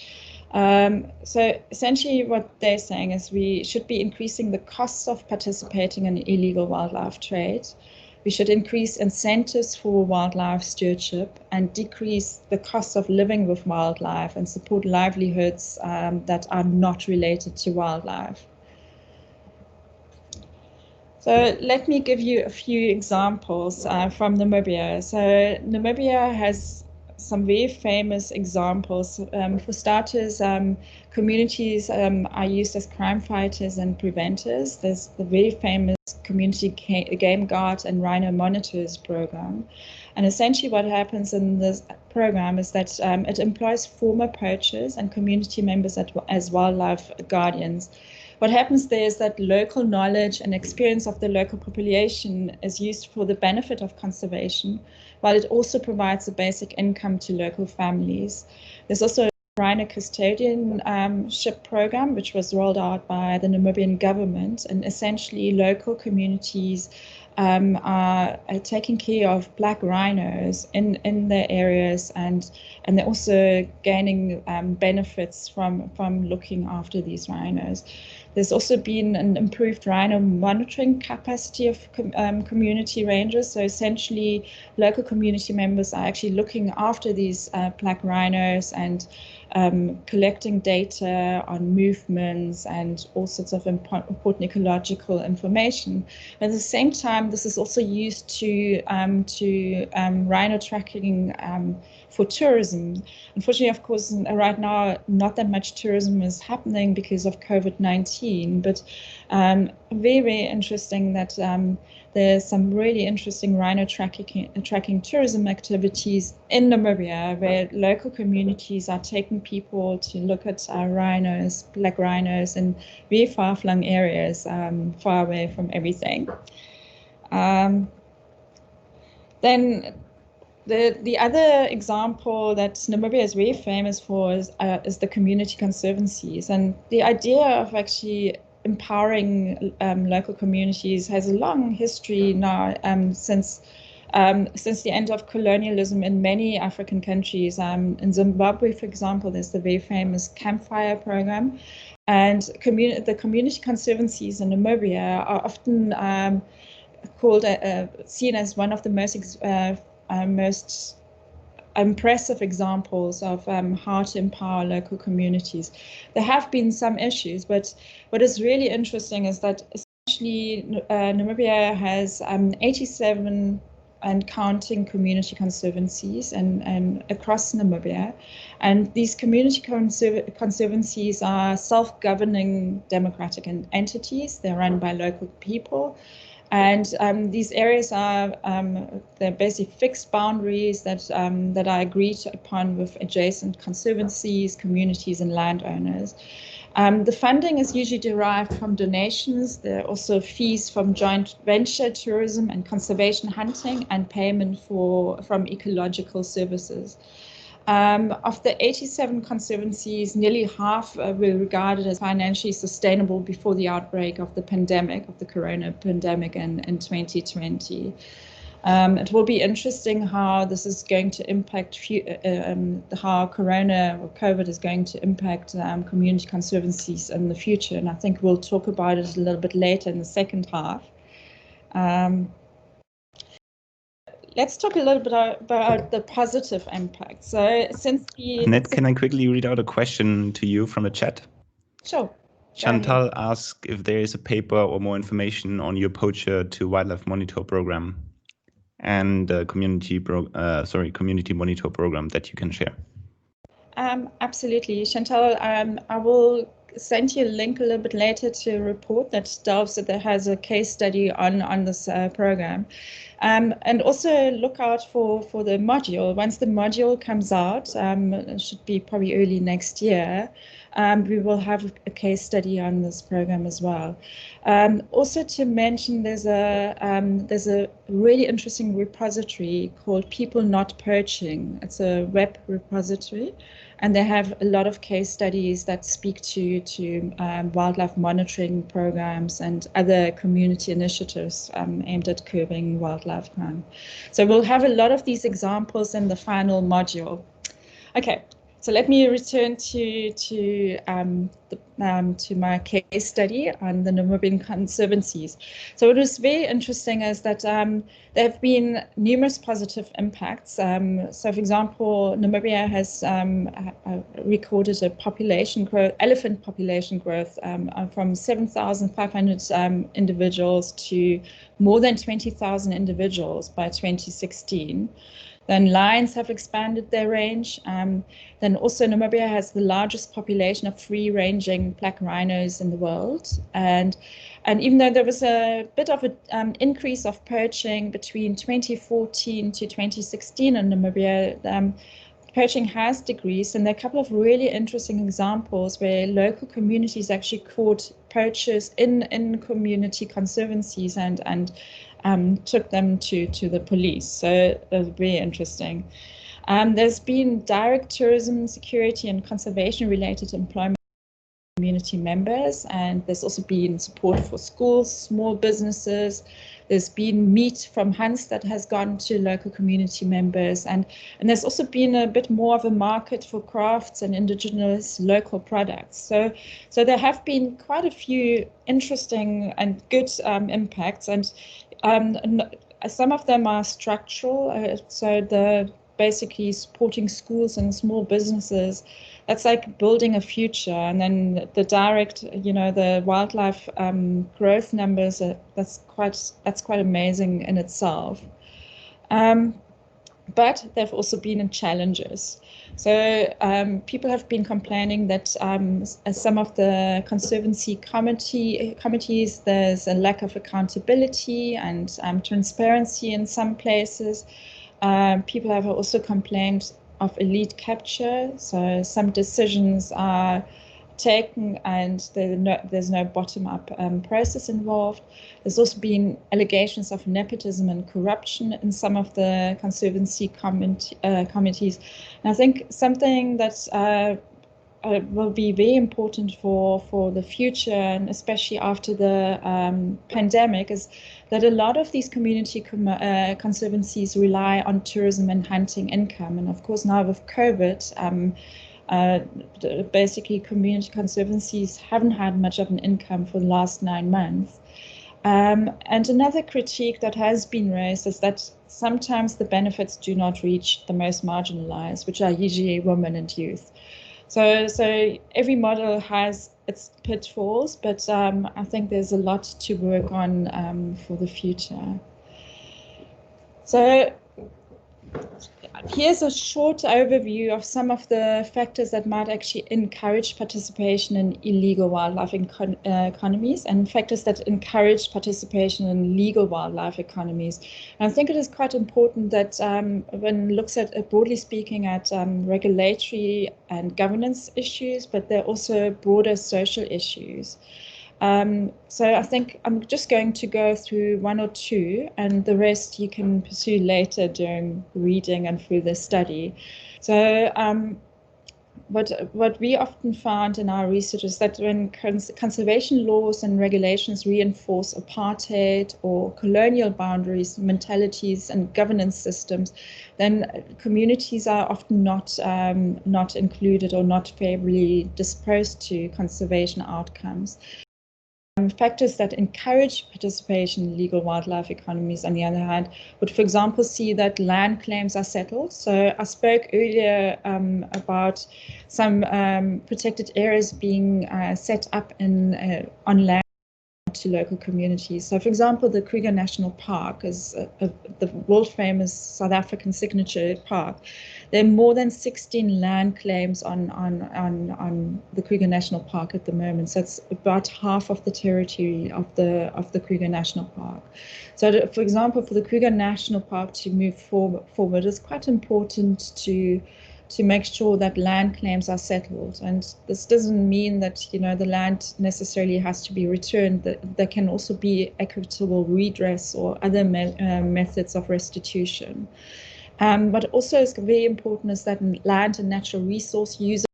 So essentially what they're saying is we should be increasing the costs of participating in illegal wildlife trade. We should increase incentives for wildlife stewardship and decrease the cost of living with wildlife and support livelihoods that are not related to wildlife. So let me give you a few examples from Namibia. So Namibia has some very famous examples. For starters, communities are used as crime fighters and preventers. There's the very famous Community Game Guard and Rhino Monitors program. And essentially what happens in this program is that it employs former poachers and community members as wildlife guardians. What happens there is that local knowledge and experience of the local population is used for the benefit of conservation, while it also provides a basic income to local families. There's also a rhino custodianship program, which was rolled out by the Namibian government, and essentially local communities are taking care of Black rhinos in their areas, and they're also gaining benefits from looking after these rhinos. There's also been an improved rhino monitoring capacity of community rangers. So essentially, local community members are actually looking after these Black rhinos and collecting data on movements and all sorts of important ecological information. At the same time, this is also used to rhino tracking for tourism. Unfortunately, of course, right now, not that much tourism is happening because of COVID-19, but very, very interesting that there's some really interesting rhino tracking tourism activities in Namibia, where local communities are taking people to look at rhinos, Black rhinos, in very far-flung areas, far away from everything. Then the other example that Namibia is very famous for is the community conservancies. And the idea of actually empowering local communities has a long history now, since the end of colonialism in many African countries. In Zimbabwe, for example, there's the very famous Campfire program, and the community conservancies in Namibia are often seen as one of the most impressive examples of how to empower local communities. There have been some issues, but what is really interesting is that essentially Namibia has 87 and counting community conservancies and across Namibia, and these community conservancies are self-governing democratic entities. They're run by local people. And these areas are they're basically fixed boundaries that are agreed upon with adjacent conservancies, communities, and landowners. The funding is usually derived from donations. There are also fees from joint venture tourism and conservation hunting, and payment from ecological services. Of the 87 conservancies, nearly half were regarded as financially sustainable before the outbreak of the pandemic, of the corona pandemic in 2020. It will be interesting how this is going to impact, how corona or COVID is going to impact community conservancies in the future. And I think we'll talk about it a little bit later in the second half. Let's talk a little bit about the positive impact. So since Annette, can I quickly read out a question to you from the chat? Sure. Chantal asked if there is a paper or more information on your poacher to wildlife monitor program and community monitor program that you can share. Absolutely, Chantal. I will send you a link a little bit later to a report that has a case study on this program. And also look out for the module. Once the module comes out, it should be probably early next year, we will have a case study on this program as well. Also to mention, there's a really interesting repository called People Not Poaching. It's a web repository, and they have a lot of case studies that speak to wildlife monitoring programs and other community initiatives aimed at curbing wildlife crime. So we'll have a lot of these examples in the final module. Okay, so let me return to my case study on the Namibian conservancies. So what was very interesting is that there have been numerous positive impacts. So for example, Namibia has recorded a population growth, elephant population growth from 7,500 individuals to more than 20,000 individuals by 2016. Then lions have expanded their range. Then also Namibia has the largest population of free-ranging black rhinos in the world. And even though there was a bit of an increase of poaching between 2014 to 2016 in Namibia, poaching has decreased. And there are a couple of really interesting examples where local communities actually caught poachers in community conservancies and took them to the police. So that's very interesting. There's been direct tourism, security, and conservation-related employment for community members, and there's also been support for schools, small businesses. There's been meat from hunts that has gone to local community members, and there's also been a bit more of a market for crafts and indigenous local products. So there have been quite a few interesting and good impacts, and some of them are structural. So basically supporting schools and small businesses, that's like building a future. And then the direct, the wildlife growth numbers, that's quite amazing in itself. But there've also been challenges. So people have been complaining that some of the conservancy committees, there's a lack of accountability and transparency in some places. People have also complained of elite capture. So some decisions are taken and there's no bottom-up process involved. There's also been allegations of nepotism and corruption in some of the conservancy committees. And I think something that's will be very important for the future, and especially after the pandemic, is that a lot of these community conservancies rely on tourism and hunting income. And of course, now with COVID, basically community conservancies haven't had much of an income for the last 9 months. And another critique that has been raised is that sometimes the benefits do not reach the most marginalized, which are usually women and youth. So every model has its pitfalls, but I think there's a lot to work on for the future. So here's a short overview of some of the factors that might actually encourage participation in illegal wildlife economies, and factors that encourage participation in legal wildlife economies. And I think it is quite important that when looks at, broadly speaking, at regulatory and governance issues, but there are also broader social issues. So I think I'm just going to go through 1 or 2, and the rest you can pursue later during reading and through the study. So what we often found in our research is that when conservation laws and regulations reinforce apartheid or colonial boundaries, mentalities, and governance systems, then communities are often not included or not favorably disposed to conservation outcomes. Factors that encourage participation in legal wildlife economies, on the other hand, would, for example, see that land claims are settled. So I spoke earlier about some protected areas being set up on land to local communities. So, for example, the Kruger National Park is the world-famous South African signature park. There are more than 16 land claims on the Kruger National Park at the moment. So it's about half of the territory of the Kruger National Park. So, for example, for the Kruger National Park to move forward, it's quite important to make sure that land claims are settled. And this doesn't mean that, the land necessarily has to be returned. There can also be equitable redress or other methods of restitution. But also it's very important is that land and natural resource use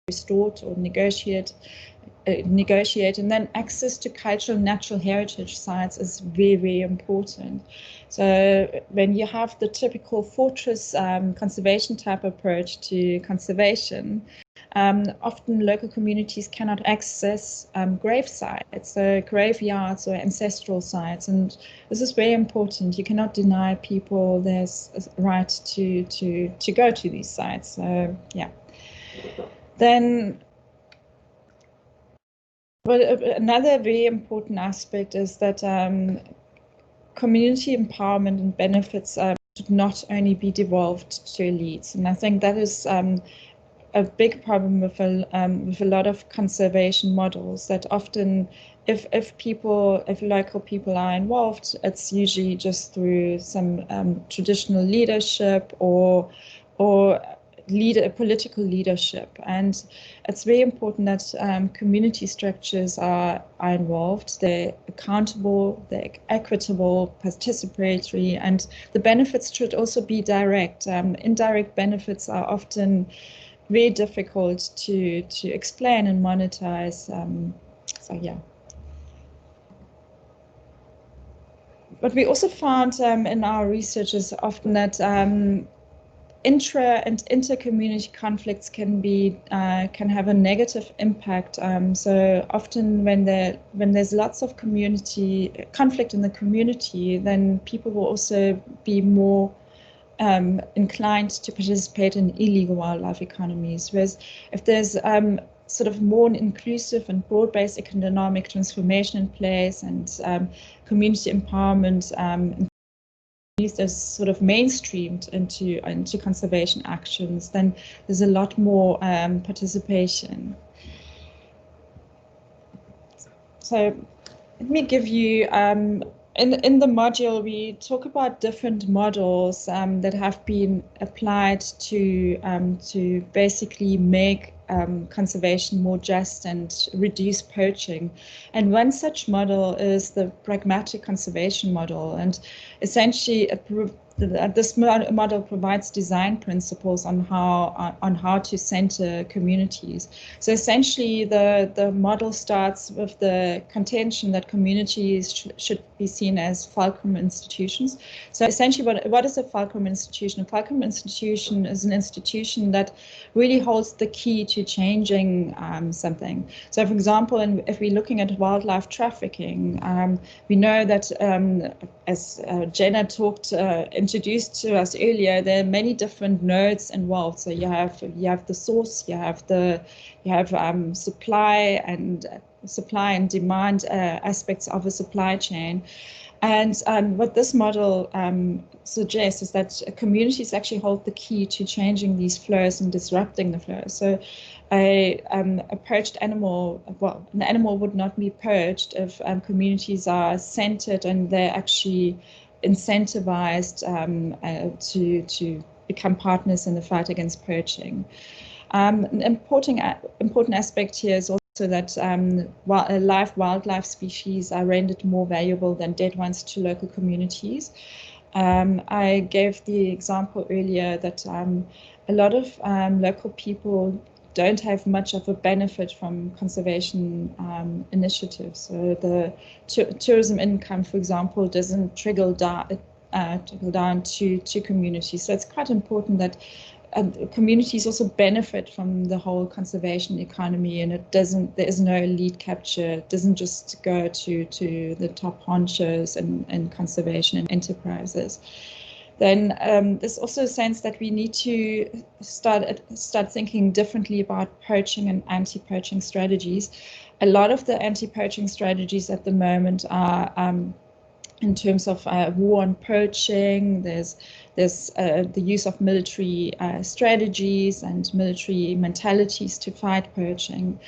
restored or negotiate, and then access to cultural natural heritage sites is very, very important. So when you have the typical fortress conservation type approach to conservation, often local communities cannot access grave sites, so graveyards or ancestral sites, and this is very important. You cannot deny people their right to go to these sites. So yeah. Then another very important aspect is that community empowerment and benefits should not only be devolved to elites. And I think that is a big problem with a lot of conservation models, that often if local people are involved, it's usually just through some traditional leadership or political leadership. And it's very important that community structures are involved, they're accountable, they're equitable, participatory, and the benefits should also be direct. Indirect benefits are often very difficult to explain and monetize. So yeah. What we also found in our research is often that intra and inter-community conflicts can have a negative impact. So often when there's lots of community conflict in the community, then people will also be more inclined to participate in illegal wildlife economies. Whereas if there's sort of more inclusive and broad-based economic transformation in place and community empowerment is sort of mainstreamed into conservation actions, then there's a lot more participation. So let me give you, in the module, we talk about different models that have been applied to basically make conservation more just and reduce poaching. And one such model is the pragmatic conservation model. And essentially this model provides design principles on how to center communities. So essentially, the model starts with the contention that communities should be seen as fulcrum institutions. So essentially, what is a fulcrum institution? A fulcrum institution is an institution that really holds the key to changing something. So, for example, if we're looking at wildlife trafficking, we know that as Jenna introduced to us earlier, there are many different nodes involved. So you have the source, you have supply and demand aspects of a supply chain. And what this model suggests is that communities actually hold the key to changing these flows and disrupting the flows. So a poached animal, well, an animal would not be poached if communities are centered and they're actually incentivized to become partners in the fight against poaching. An important aspect here is also that live wildlife species are rendered more valuable than dead ones to local communities. I gave the example earlier that a lot of local people don't have much of a benefit from conservation initiatives. So the tourism income, for example, doesn't trickle down to communities. So it's quite important that communities also benefit from the whole conservation economy, and there is no elite capture. It doesn't just go to the top honchos and conservation and enterprises. Then there's also a sense that we need to start thinking differently about poaching and anti-poaching strategies. A lot of the anti-poaching strategies at the moment are in terms of war on poaching. There's the use of military strategies and military mentalities to fight poaching.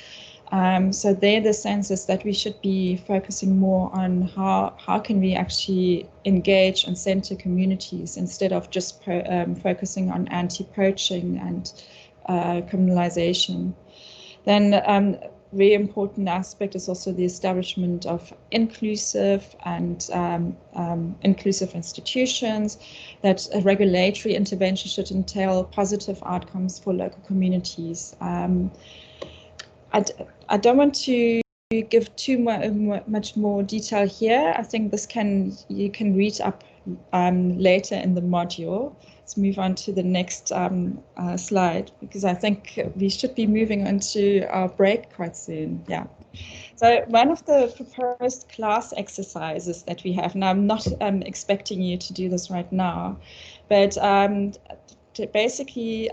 So there, the sense is that we should be focusing more on how can we actually engage and center communities instead of just focusing on anti-poaching and criminalization. Then very important aspect is also the establishment of inclusive institutions, that a regulatory intervention should entail positive outcomes for local communities. I don't want to give too much more detail here. I think you can read up later in the module. Let's move on to the next slide, because I think we should be moving into our break quite soon. Yeah. So one of the proposed class exercises that we have, and I'm not expecting you to do this right now, but basically,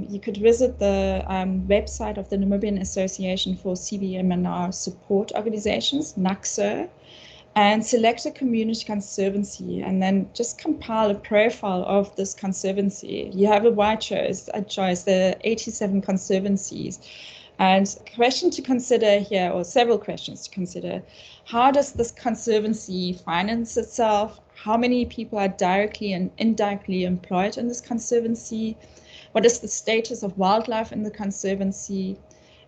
you could visit the website of the Namibian Association for CBMNR Support Organizations, NACSO, and select a community conservancy, and then just compile a profile of this conservancy. You have a wide choice. There are 87 conservancies. And a question to consider here, or several questions to consider: how does this conservancy finance itself? How many people are directly and indirectly employed in this conservancy? What is the status of wildlife in the conservancy?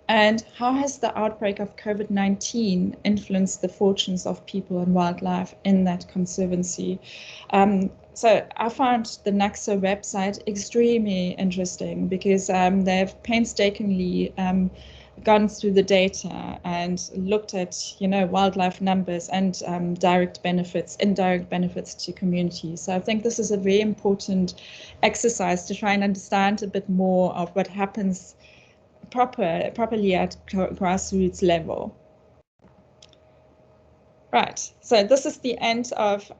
And how has the outbreak of COVID-19 influenced the fortunes of people and wildlife in that conservancy? So I found the NACSO website extremely interesting, because they've painstakingly gone through the data and looked at, wildlife numbers and direct benefits, indirect benefits to communities. So I think this is a very important exercise to try and understand a bit more of what happens properly at grassroots level. Right, so this is the end of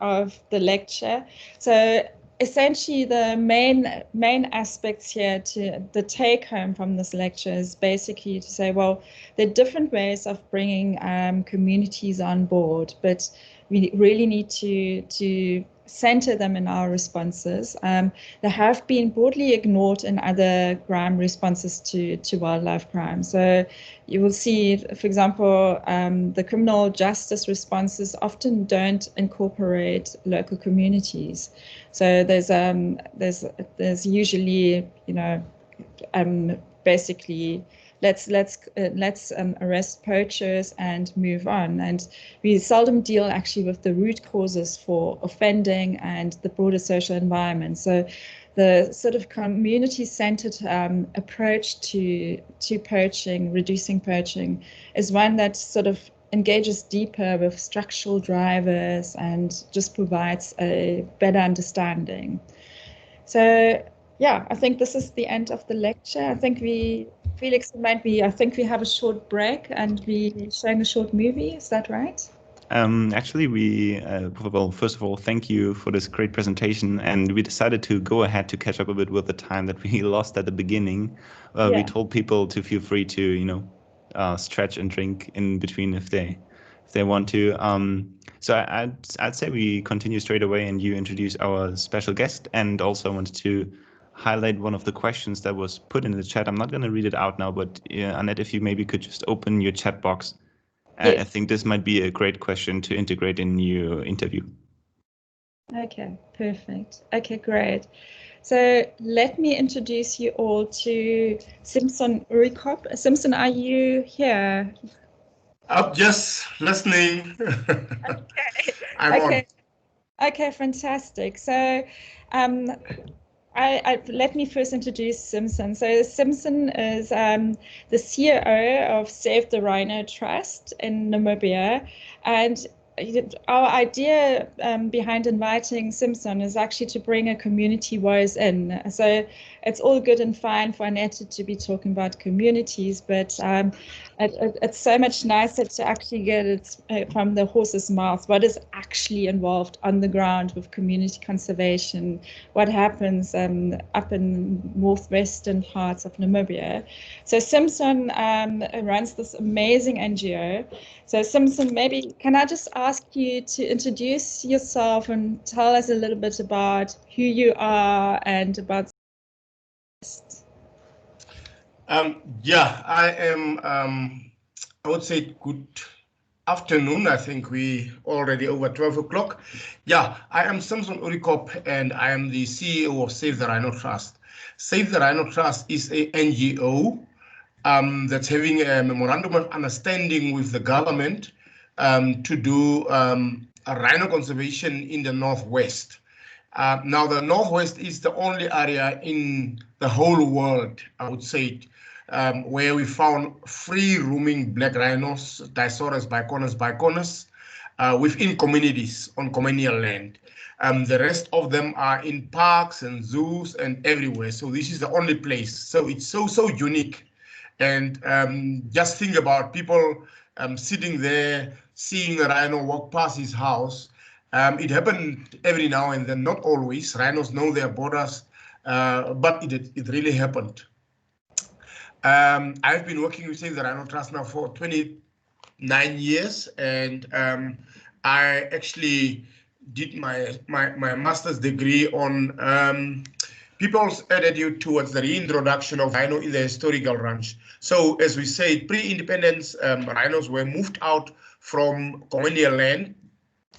the lecture. So essentially the main aspects here, to the take home from this lecture, is basically to say, well, there are different ways of bringing communities on board, but we really need to center them in our responses. They have been broadly ignored in other crime responses to wildlife crime. So you will see, for example, the criminal justice responses often don't incorporate local communities. So there's usually, basically let's arrest poachers and move on. And we seldom deal actually with the root causes for offending and the broader social environment. So the sort of community-centered approach to poaching, reducing poaching, is one that sort of engages deeper with structural drivers and just provides a better understanding. So yeah, I think this is the end of the lecture. I think Felix, I think we have a short break and we're showing a short movie. Is that right? Actually, well, first of all, thank you for this great presentation. And we decided to go ahead to catch up a bit with the time that we lost at the beginning. We told people to feel free to, stretch and drink in between if they want to. So I'd say we continue straight away and you introduce our special guest. And also I wanted to highlight one of the questions that was put in the chat. I'm not going to read it out now, but Annette, if you maybe could just open your chat box. Yes. I think this might be a great question to integrate in your interview. Okay, perfect. Okay, great. So let me introduce you all to Simpson Urikop. Simpson, are you here? I'm just listening. Okay. I'm on. Okay, fantastic. So let me first introduce Simpson. So Simpson is the CEO of Save the Rhino Trust in Namibia, and our idea behind inviting Simpson is actually to bring a community voice in. So it's all good and fine for Annette to be talking about communities, but it's so much nicer to actually get it from the horse's mouth. What is actually involved on the ground with community conservation? What happens up in northwestern parts of Namibia? So Simpson runs this amazing NGO. So Simpson, maybe can I just ask you to introduce yourself and tell us a little bit about who you are and about. Yeah, I am. I would say good afternoon. I think we already over 12 o'clock. Yeah, I am Simpson Urikop and I am the CEO of Save the Rhino Trust. Save the Rhino Trust is a NGO that's having a memorandum of understanding with the government to do rhino conservation in the Northwest. Now, the Northwest is the only area in the whole world, I would say, where we found free roaming black rhinos, Diceros bicornis, within communities on communal land. The rest of them are in parks and zoos and everywhere. So this is the only place. So it's so unique. And just think about people sitting there, seeing a rhino walk past his house. It happened every now and then, not always. Rhinos know their borders, but it really happened. I've been working with Save the Rhino Trust now for 29 years, and I actually did my master's degree on people's attitude towards the reintroduction of rhino in the historical ranch. So as we say, pre-independence, rhinos were moved out from colonial land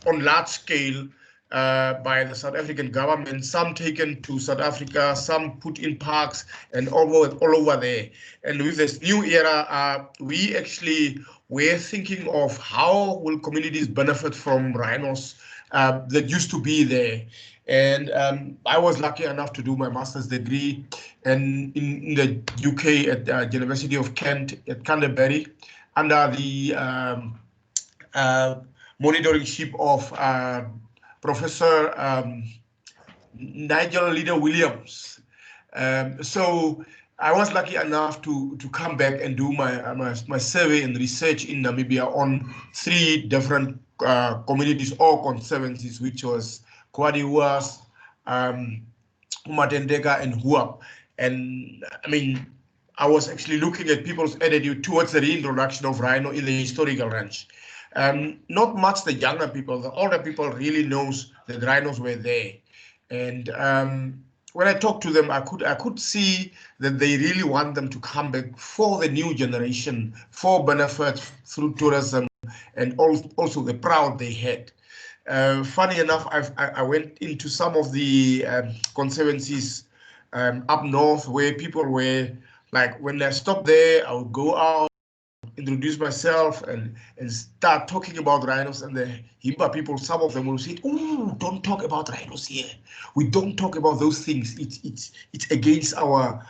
on large scale by the South African government, some taken to South Africa, some put in parks and all over there. And with this new era, we actually were thinking of how will communities benefit from rhinos that used to be there. And I was lucky enough to do my master's degree in the UK at the University of Kent at Canterbury under the monitoringship of Professor Nigel Leader Williams. So I was lucky enough to come back and do my survey and research in Namibia on 3 different communities or conservancies, which was Kwadiwas, Umatendeka, and Huap. And I mean, I was actually looking at people's attitude towards the reintroduction of rhino in the historical ranch. Not much the younger people, the older people really knows that rhinos were there. And when I talked to them, I could see that they really want them to come back for the new generation, for benefit through tourism, and also the pride they had. Funny enough, I went into some of the conservancies up north where people were Like when I stop there, I would go out, introduce myself and start talking about rhinos, and the Himba people, some of them will say, "Oh, don't talk about rhinos here. We don't talk about those things. It's against our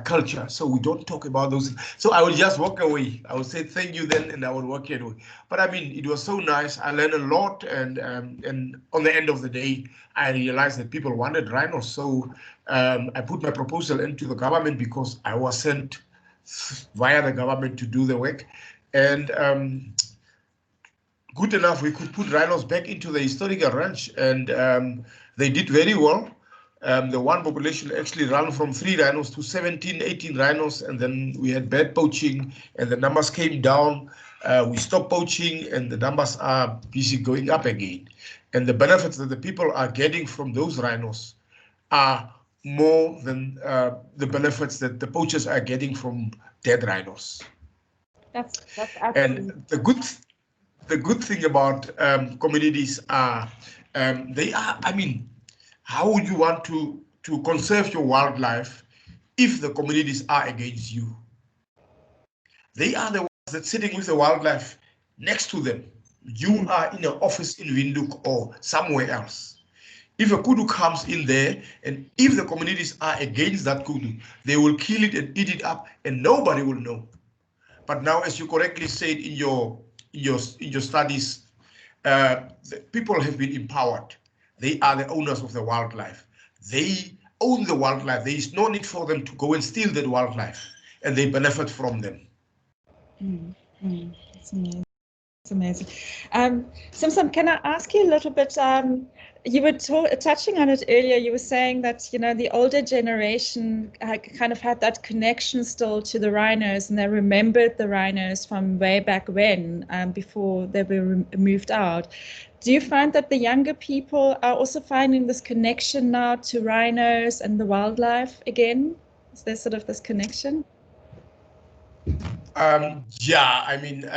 culture, so we don't talk about those." So I would just walk away. I would say thank you then, and I would walk away. But I mean, it was so nice. I learned a lot, and on the end of the day, I realized that people wanted rhinos. So I put my proposal into the government because I was sent via the government to do the work, and good enough, we could put rhinos back into the historical ranch, and they did very well. The one population actually ran from 3 rhinos to 17, 18 rhinos, and then we had bad poaching, and the numbers came down. We stopped poaching, and the numbers are busy going up again. And the benefits that the people are getting from those rhinos are more than the benefits that the poachers are getting from dead rhinos. That's absolutely. And the good thing about communities are they are, I mean, how would you want to conserve your wildlife if the communities are against you? They are the ones that sitting with the wildlife next to them. You are in an office in Windhoek or somewhere else. If a kudu comes in there, and if the communities are against that kudu, they will kill it and eat it up, and nobody will know. But now, as you correctly said in your studies, the people have been empowered. They are the owners of the wildlife. They own the wildlife. There is no need for them to go and steal that wildlife, and they benefit from them. That's amazing. That's amazing. Simson, can I ask you a little bit? You were touching on it earlier. You were saying that, you know, the older generation kind of had that connection still to the rhinos, and they remembered the rhinos from way back when, before they were moved out. Do you find that the younger people are also finding this connection now to rhinos and the wildlife again? Is there sort of this connection? Yeah, I mean,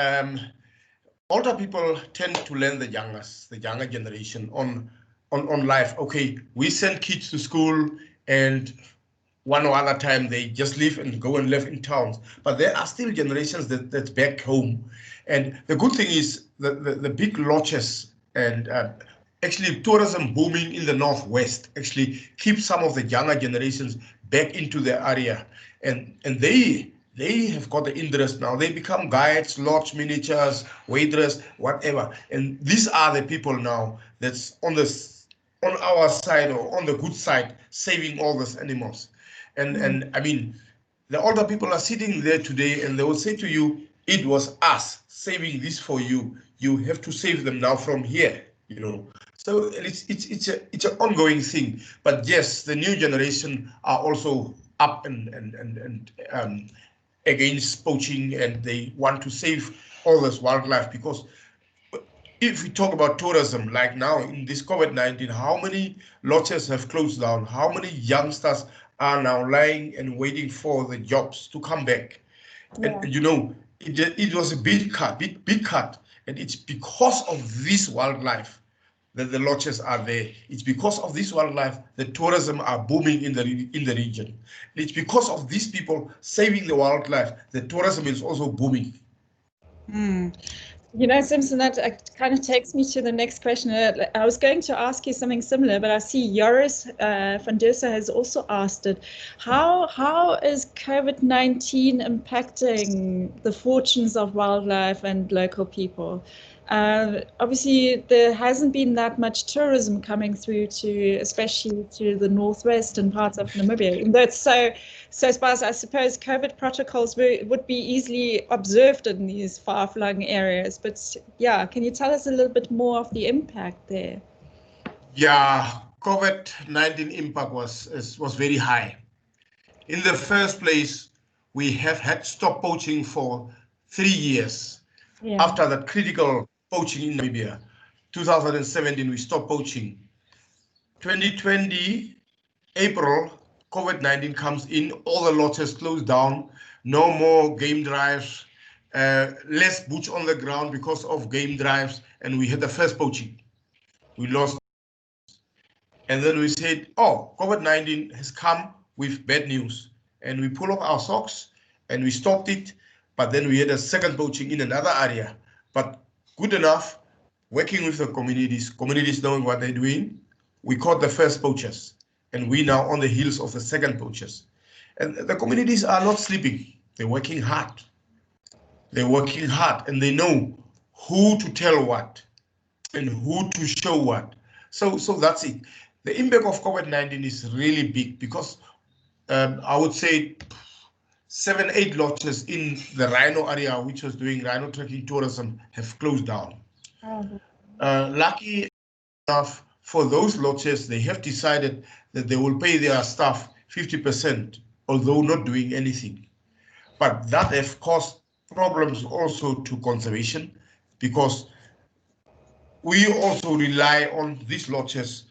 older people tend to learn the younger generation on life. Okay, we send kids to school, and one or other time they just live and go and live in towns. But there are still generations that's back home. And the good thing is the big lodges and actually tourism booming in the Northwest actually keeps some of the younger generations back into the area. And they have got the interest now. They become guides, lodge managers, waiters, whatever. And these are the people now that's on our side, or on the good side, saving all these animals. And I mean, the older people are sitting there today, and they will say to you, "It was us saving this for you. You have to save them now from here." You know. So it's an ongoing thing. But yes, the new generation are also up and against poaching, and they want to save all this wildlife. Because if we talk about tourism, like now in this COVID-19, how many lodges have closed down? How many youngsters are now lying and waiting for the jobs to come back? Yeah. And you know, it was a big cut, big cut, and it's because of this wildlife that the lodges are there. It's because of this wildlife that tourism are booming in the region. And it's because of these people saving the wildlife that tourism is also booming. You know, Simson, that kind of takes me to the next question. I was going to ask you something similar, but I see Joris van Dersa has also asked it. How is COVID-19 impacting the fortunes of wildlife and local people? Obviously, there hasn't been that much tourism coming through especially to the northwest and parts of Namibia. Even though it's so sparse, I suppose COVID protocols would be easily observed in these far-flung areas. But yeah, can you tell us a little bit more of the impact there? Yeah, COVID-19 impact was very high. In the first place, we have had stop poaching for 3 years. Yeah. After that critical poaching in Namibia. 2017, we stopped poaching. 2020, April, COVID-19 comes in, all the lodges closed down, no more game drives, less boots on the ground because of game drives, and we had the first poaching. We lost. And then we said, oh, COVID-19 has come with bad news. and we pull up our socks and we stopped it. But then we had a second poaching in another area. But good enough, working with the communities knowing what they're doing, we caught the first poachers, and we now on the heels of the second poachers. And the communities are not sleeping. They're working hard. They're working hard, and they know who to tell what and who to show what. So that's it. The impact of COVID-19 is really big because I would say 7-8 lodges in the rhino area, which was doing rhino trekking tourism, have closed down. Lucky enough for those lodges, they have decided that they will pay their staff 50%, although not doing anything. But that has caused problems also to conservation, because we also rely on these lodges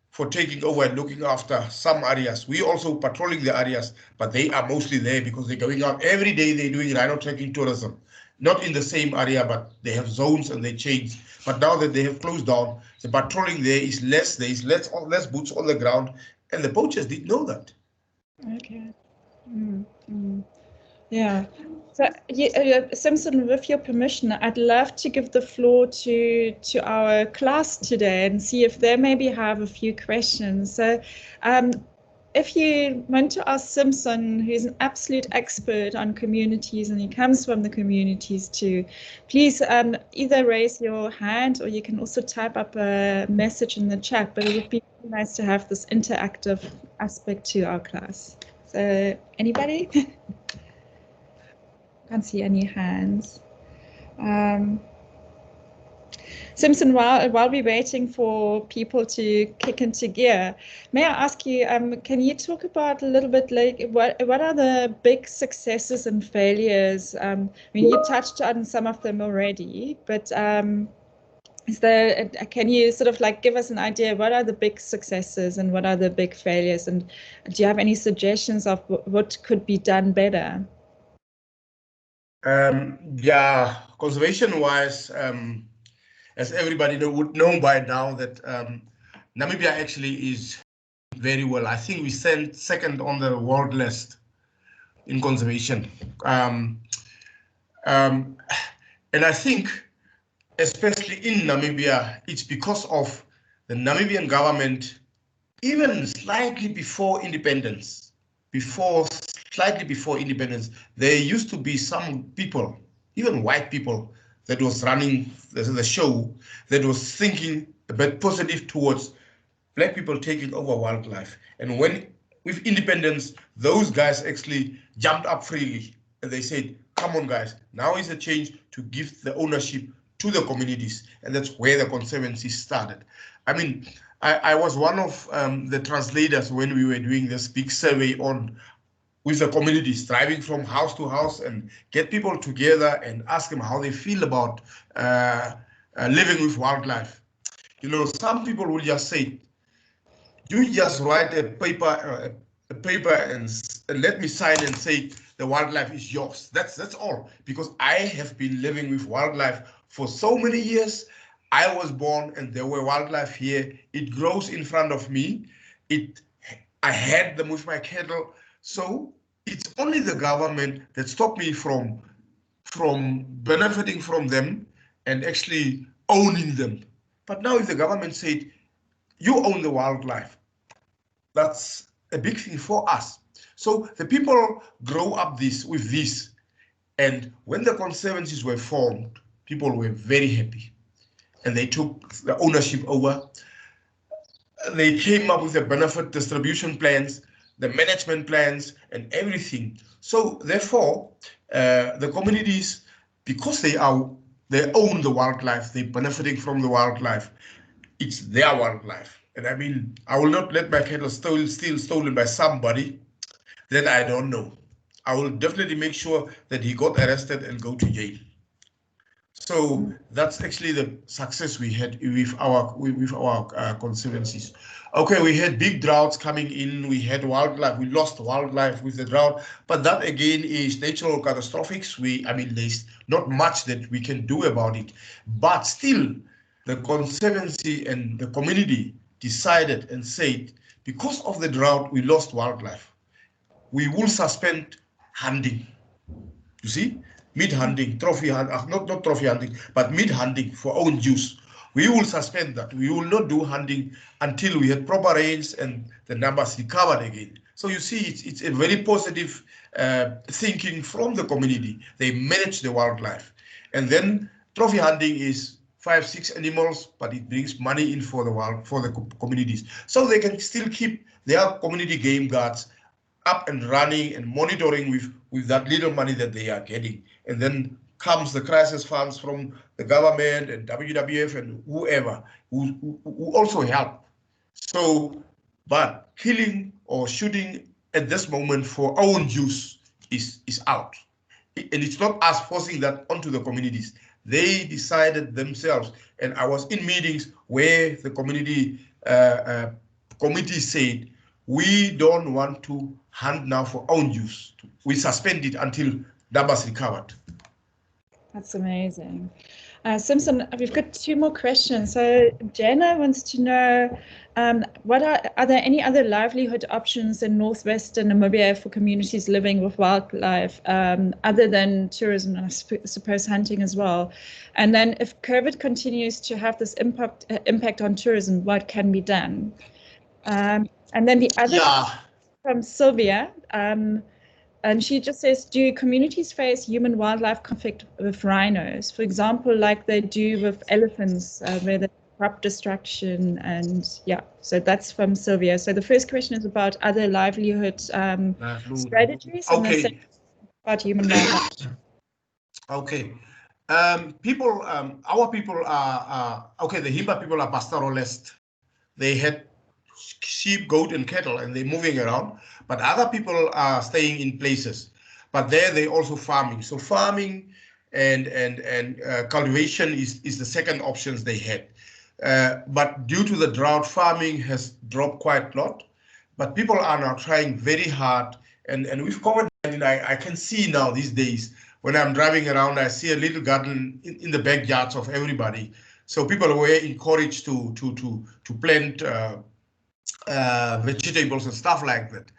for taking over and looking after some areas. We also patrolling the areas, but they are mostly there because they're going out every day. They're doing rhino trekking tourism, not in the same area, but they have zones and they change. But now that they have closed down, the patrolling there is less. There is less boots on the ground, and the poachers didn't know that. Okay. Yeah. So, Simpson, with your permission, I'd love to give the floor to our class today and see if they maybe have a few questions. So, if you want to ask Simpson, who's an absolute expert on communities and he comes from the communities too, please either raise your hand or you can also type up a message in the chat, but it would be nice to have this interactive aspect to our class. So, anybody? Can't see any hands. Simpson, while we're waiting for people to kick into gear, may I ask you, can you talk about a little bit like what are the big successes and failures? I mean, you touched on some of them already, but is there? Can you sort of like give us an idea? What are the big successes and what are the big failures? And do you have any suggestions of what could be done better? Yeah, conservation-wise, as everybody would know by now, that Namibia actually is very well. I think we stand second on the world list in conservation. And I think, especially in Namibia, it's because of the Namibian government, even slightly before independence, slightly before independence, there used to be some people, even white people, that was running the show, that was thinking a bit positive towards black people taking over wildlife. And when, with independence, those guys actually jumped up freely and they said, come on guys, now is a change to give the ownership to the communities. And that's where the conservancies started. I mean, I was one of the translators when we were doing this big survey with the communities, driving from house to house and get people together and ask them how they feel about living with wildlife. You know, some people will just say, you just write a paper and let me sign and say the wildlife is yours. That's all, because I have been living with wildlife for so many years. I was born and there were wildlife here. It grows in front of me. I had them with my cattle. So it's only the government that stopped me from benefiting from them and actually owning them. But now if the government said, you own the wildlife, that's a big thing for us. So the people grow up with this. And when the conservancies were formed, people were very happy. And they took the ownership over. They came up with the benefit distribution plans, the management plans, and everything. So therefore, the communities, because they own the wildlife, they're benefiting from the wildlife. It's their wildlife. And I mean, I will not let my cattle still stolen by somebody that I don't know. I will definitely make sure that he got arrested and go to jail. So that's actually the success we had with our conservancies. Okay, we had big droughts coming in. We had wildlife. We lost wildlife with the drought, but that again is natural catastrophics. I mean, there's not much that we can do about it. But still, the conservancy and the community decided and said, because of the drought, we lost wildlife. we will suspend hunting. You see, meat hunting, trophy hunting, not trophy hunting, but meat hunting for own use. We will suspend that. We will not do hunting until we had proper rains and the numbers recovered again. So you see, it's a very positive thinking from the community. They manage the wildlife. And then trophy hunting is 5, 6 animals, but it brings money in for the communities. So they can still keep their community game guards up and running and monitoring with that little money that they are getting. And then comes the crisis funds from the government and WWF and whoever who also help. So, but killing or shooting at this moment for own use is out. And it's not us forcing that onto the communities. They decided themselves. And I was in meetings where the community committee said, we don't want to hunt now for own use. We suspend it until numbers recovered. That's amazing. Simpson, we've got 2 more questions. So Jenna wants to know, are there any other livelihood options in northwestern Namibia for communities living with wildlife, other than tourism and I suppose hunting as well? And then if COVID continues to have this impact on tourism, what can be done? And then the other from Sylvia, and she just says, do communities face human-wildlife conflict with rhinos, for example, like they do with elephants, where there's crop destruction? And yeah, so that's from Sylvia. So the first question is about other livelihood strategies, and the second about human-wildlife. Okay. Our people are, the Himba people are pastoralist. They had sheep, goat, and cattle, and they're moving around. But other people are staying in places. But there they also farming. So farming and cultivation is the second options they had. But due to the drought, farming has dropped quite a lot. But people are now trying very hard. And with COVID-19, I can see now these days, when I'm driving around, I see a little garden in the backyards of everybody. So people were encouraged to plant vegetables and stuff like that.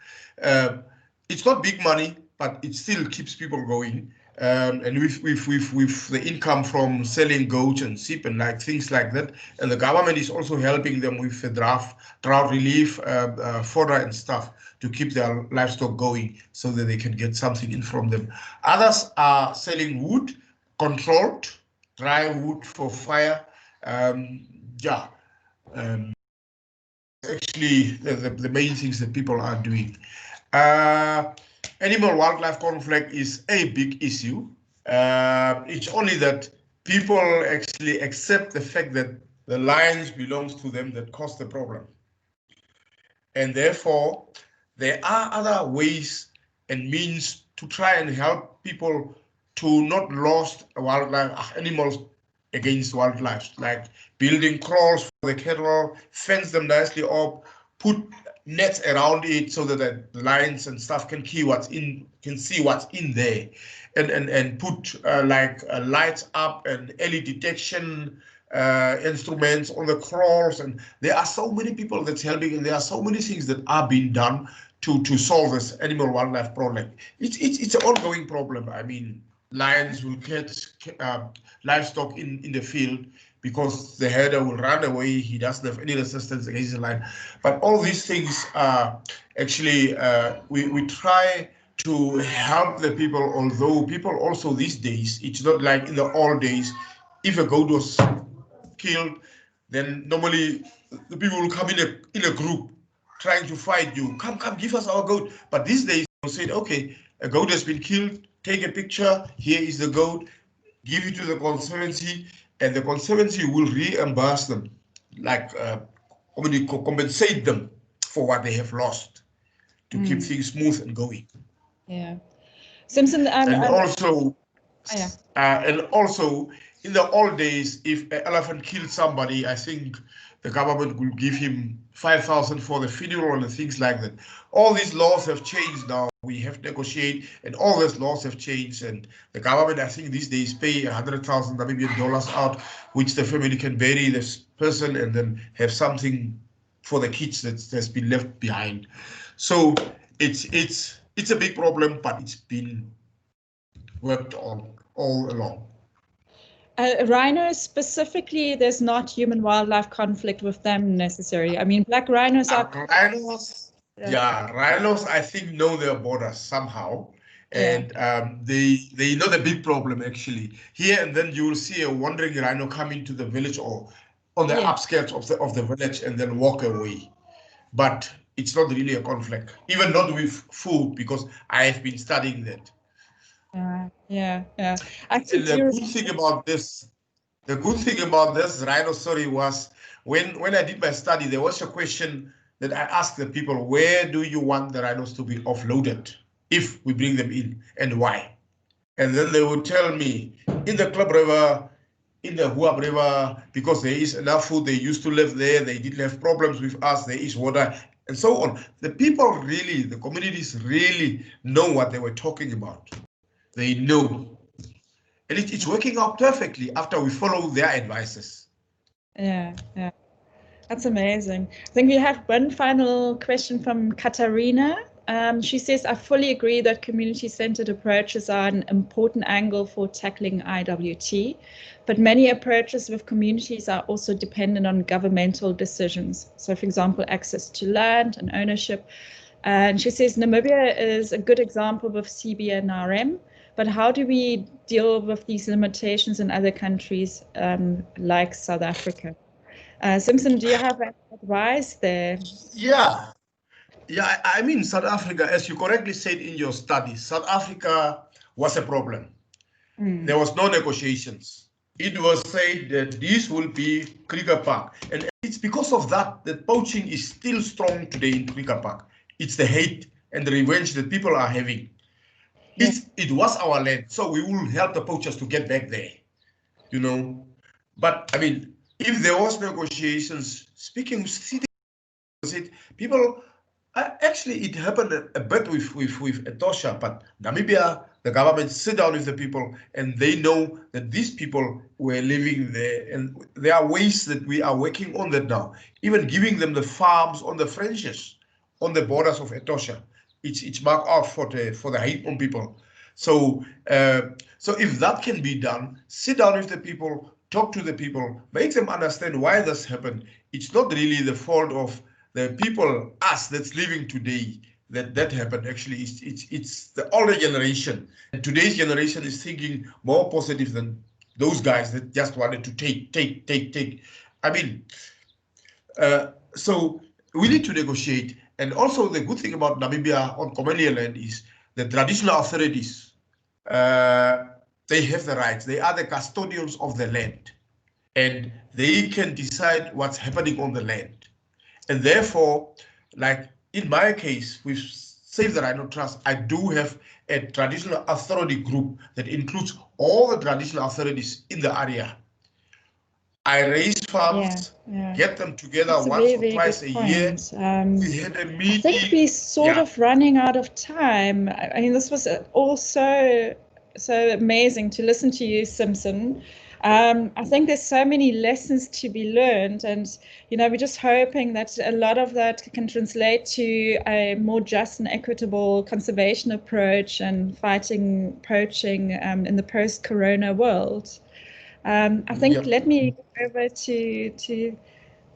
It's not big money, but it still keeps people going. And with the income from selling goats and sheep and things like that, and the government is also helping them with the drought relief, fodder and stuff to keep their livestock going, so that they can get something in from them. Others are selling wood, controlled dry wood for fire. Actually the main things that people are doing. Animal wildlife conflict is a big issue. It's only that people actually accept the fact that the lions belongs to them that caused the problem. And therefore, there are other ways and means to try and help people to not lose wildlife animals against wildlife, like building crawls for the cattle, fence them nicely up, put nets around it so that the lions and stuff can see what's in there, and put lights up and early detection instruments on the crawls. And there are so many people that's helping, and there are so many things that are being done to solve this animal wildlife problem. It's an ongoing problem. I mean, lions will catch livestock in the field because the herder will run away. He doesn't have any resistance against the lion. But all these things are actually, we try to help the people, although people also these days, it's not like in the old days, if a goat was killed, then normally the people will come in a group trying to fight you. Come, give us our goat. But these days, they said, okay, a goat has been killed, take a picture, here is the goat, give it to the conservancy, and the conservancy will reimburse them, compensate them for what they have lost to keep things smooth and going. Yeah. Simpson, and also in the old days, if an elephant killed somebody, I think the government will give him 5,000 for the funeral and things like that. All these laws have changed now. We have negotiated, and all these laws have changed. And the government, I think these days, pay 100,000 Namibian dollars out, which the family can bury this person and then have something for the kids that has been left behind. So it's it's a big problem, but it's been worked on all along. Rhinos specifically, there's not human-wildlife conflict with them necessarily. I mean, black rhinos are... Rhinos, yeah, rhinos, I think, know their borders somehow. And they know the big problem, actually. Here and then you will see a wandering rhino come into the village or on the outskirts of the village and then walk away. But it's not really a conflict, even not with food, because I have been studying that. Actually, the good thing about this, rhino story was when I did my study, there was a question that I asked the people, where do you want the rhinos to be offloaded if we bring them in, and why? And then they would tell me, in the Club River, in the Huab River, because there is enough food, they used to live there, they didn't have problems with us, there is water, and so on. The people really, the communities really know what they were talking about. They know. And it's working out perfectly after we follow their advices. Yeah. That's amazing. I think we have one final question from Katarina. She says, I fully agree that community-centered approaches are an important angle for tackling IWT, but many approaches with communities are also dependent on governmental decisions. So, for example, access to land and ownership. And she says Namibia is a good example with CBNRM, but how do we deal with these limitations in other countries like South Africa? Simpson, do you have any advice there? Yeah, I mean, South Africa, as you correctly said in your study, South Africa was a problem. There was no negotiations. It was said that this will be Kruger Park. And it's because of that that poaching is still strong today in Kruger Park. It's the hate and the revenge that people are having. It was our land, so we will help the poachers to get back there, you know. But I mean, if there was negotiations, speaking with citizens, people, actually it happened a bit with Etosha, but Namibia, the government sit down with the people and they know that these people were living there, and there are ways that we are working on that now, even giving them the farms on the fringes, on the borders of Etosha. It's marked out for the Haitian people. So if that can be done, sit down with the people, talk to the people, make them understand why this happened. It's not really the fault of the people, us, that's living today, that happened. Actually, it's the older generation. And today's generation is thinking more positive than those guys that just wanted to take. I mean, so we need to negotiate. And also the good thing about Namibia on colonial land is the traditional authorities, they have the rights. They are the custodians of the land, and they can decide what's happening on the land. And therefore, like in my case with Save the Rhino Trust, I do have a traditional authority group that includes all the traditional authorities in the area. I raise funds, get them together once or twice a year. We had a meeting. I think we're sort of running out of time. I mean, this was also so amazing to listen to you, Simpson. I think there's so many lessons to be learned, and we're just hoping that a lot of that can translate to a more just and equitable conservation approach and fighting poaching in the post-corona world. I think let me go over to do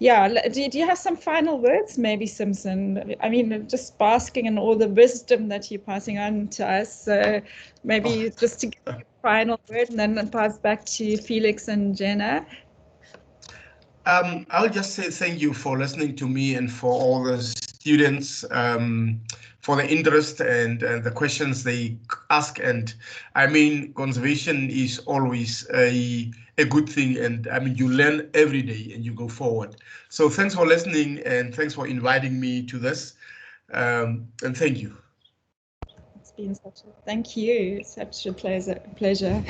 you have some final words, maybe, Simpson? I mean, just basking in all the wisdom that you're passing on to us. So maybe just to give a final word and then pass back to Felix and Jenna. I'll just say thank you for listening to me and for all the students, for the interest and the questions they ask. And I mean, conservation is always a good thing. And I mean, you learn every day and you go forward. So thanks for listening and thanks for inviting me to this. And thank you. It's been thank you. Such a pleasure.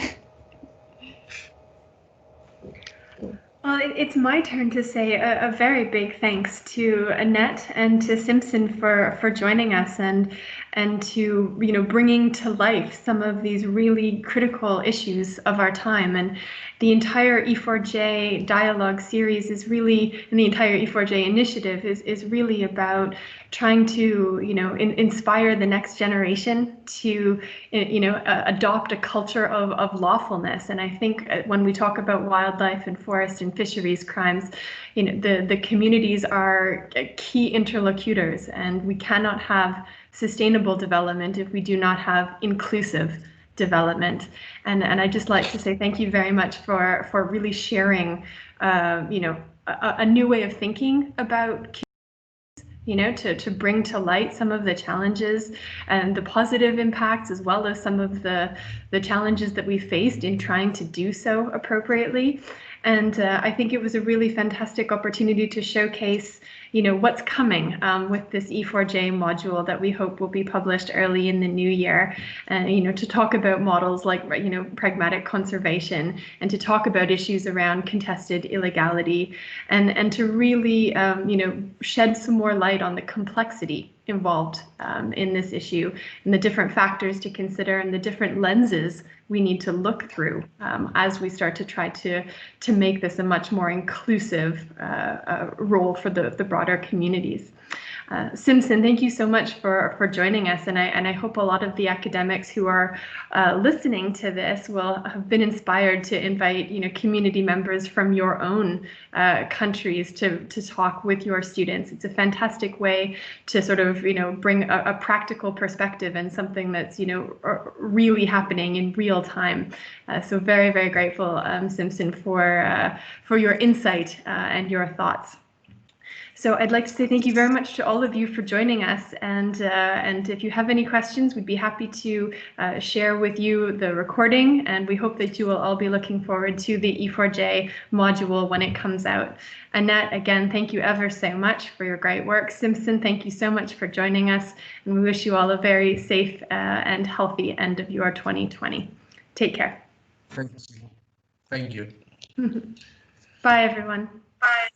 Well, it's my turn to say a very big thanks to Annette and to Simpson for joining us and and to, bringing to life some of these really critical issues of our time. And the entire E4J dialogue series is really, and the entire E4J initiative is really about trying to, inspire the next generation to, adopt a culture of lawfulness. And I think when we talk about wildlife and forest and fisheries crimes, the communities are key interlocutors, and we cannot have sustainable development if we do not have inclusive development. And I'd just like to say thank you very much for really sharing, a new way of thinking about, to bring to light some of the challenges and the positive impacts, as well as some of the challenges that we faced in trying to do so appropriately. And I think it was a really fantastic opportunity to showcase, what's coming with this E4J module that we hope will be published early in the new year. To talk about models like, pragmatic conservation, and to talk about issues around contested illegality, and to really, shed some more light on the complexity involved in this issue, and the different factors to consider, and the different lenses we need to look through as we start to try to make this a much more inclusive role for the broader communities. Simpson, thank you so much for joining us, and I hope a lot of the academics who are listening to this will have been inspired to invite community members from your own countries to talk with your students. It's a fantastic way to sort of bring a practical perspective and something that's really happening in real time. So very, very grateful, Simpson, for your insight and your thoughts. So I'd like to say thank you very much to all of you for joining us, and if you have any questions, we'd be happy to share with you the recording, and we hope that you will all be looking forward to the E4J module when it comes out. Annette, again, thank you ever so much for your great work. Simpson, thank you so much for joining us, and we wish you all a very safe and healthy end of your 2020. Take care. Thank you. Bye, everyone. Bye.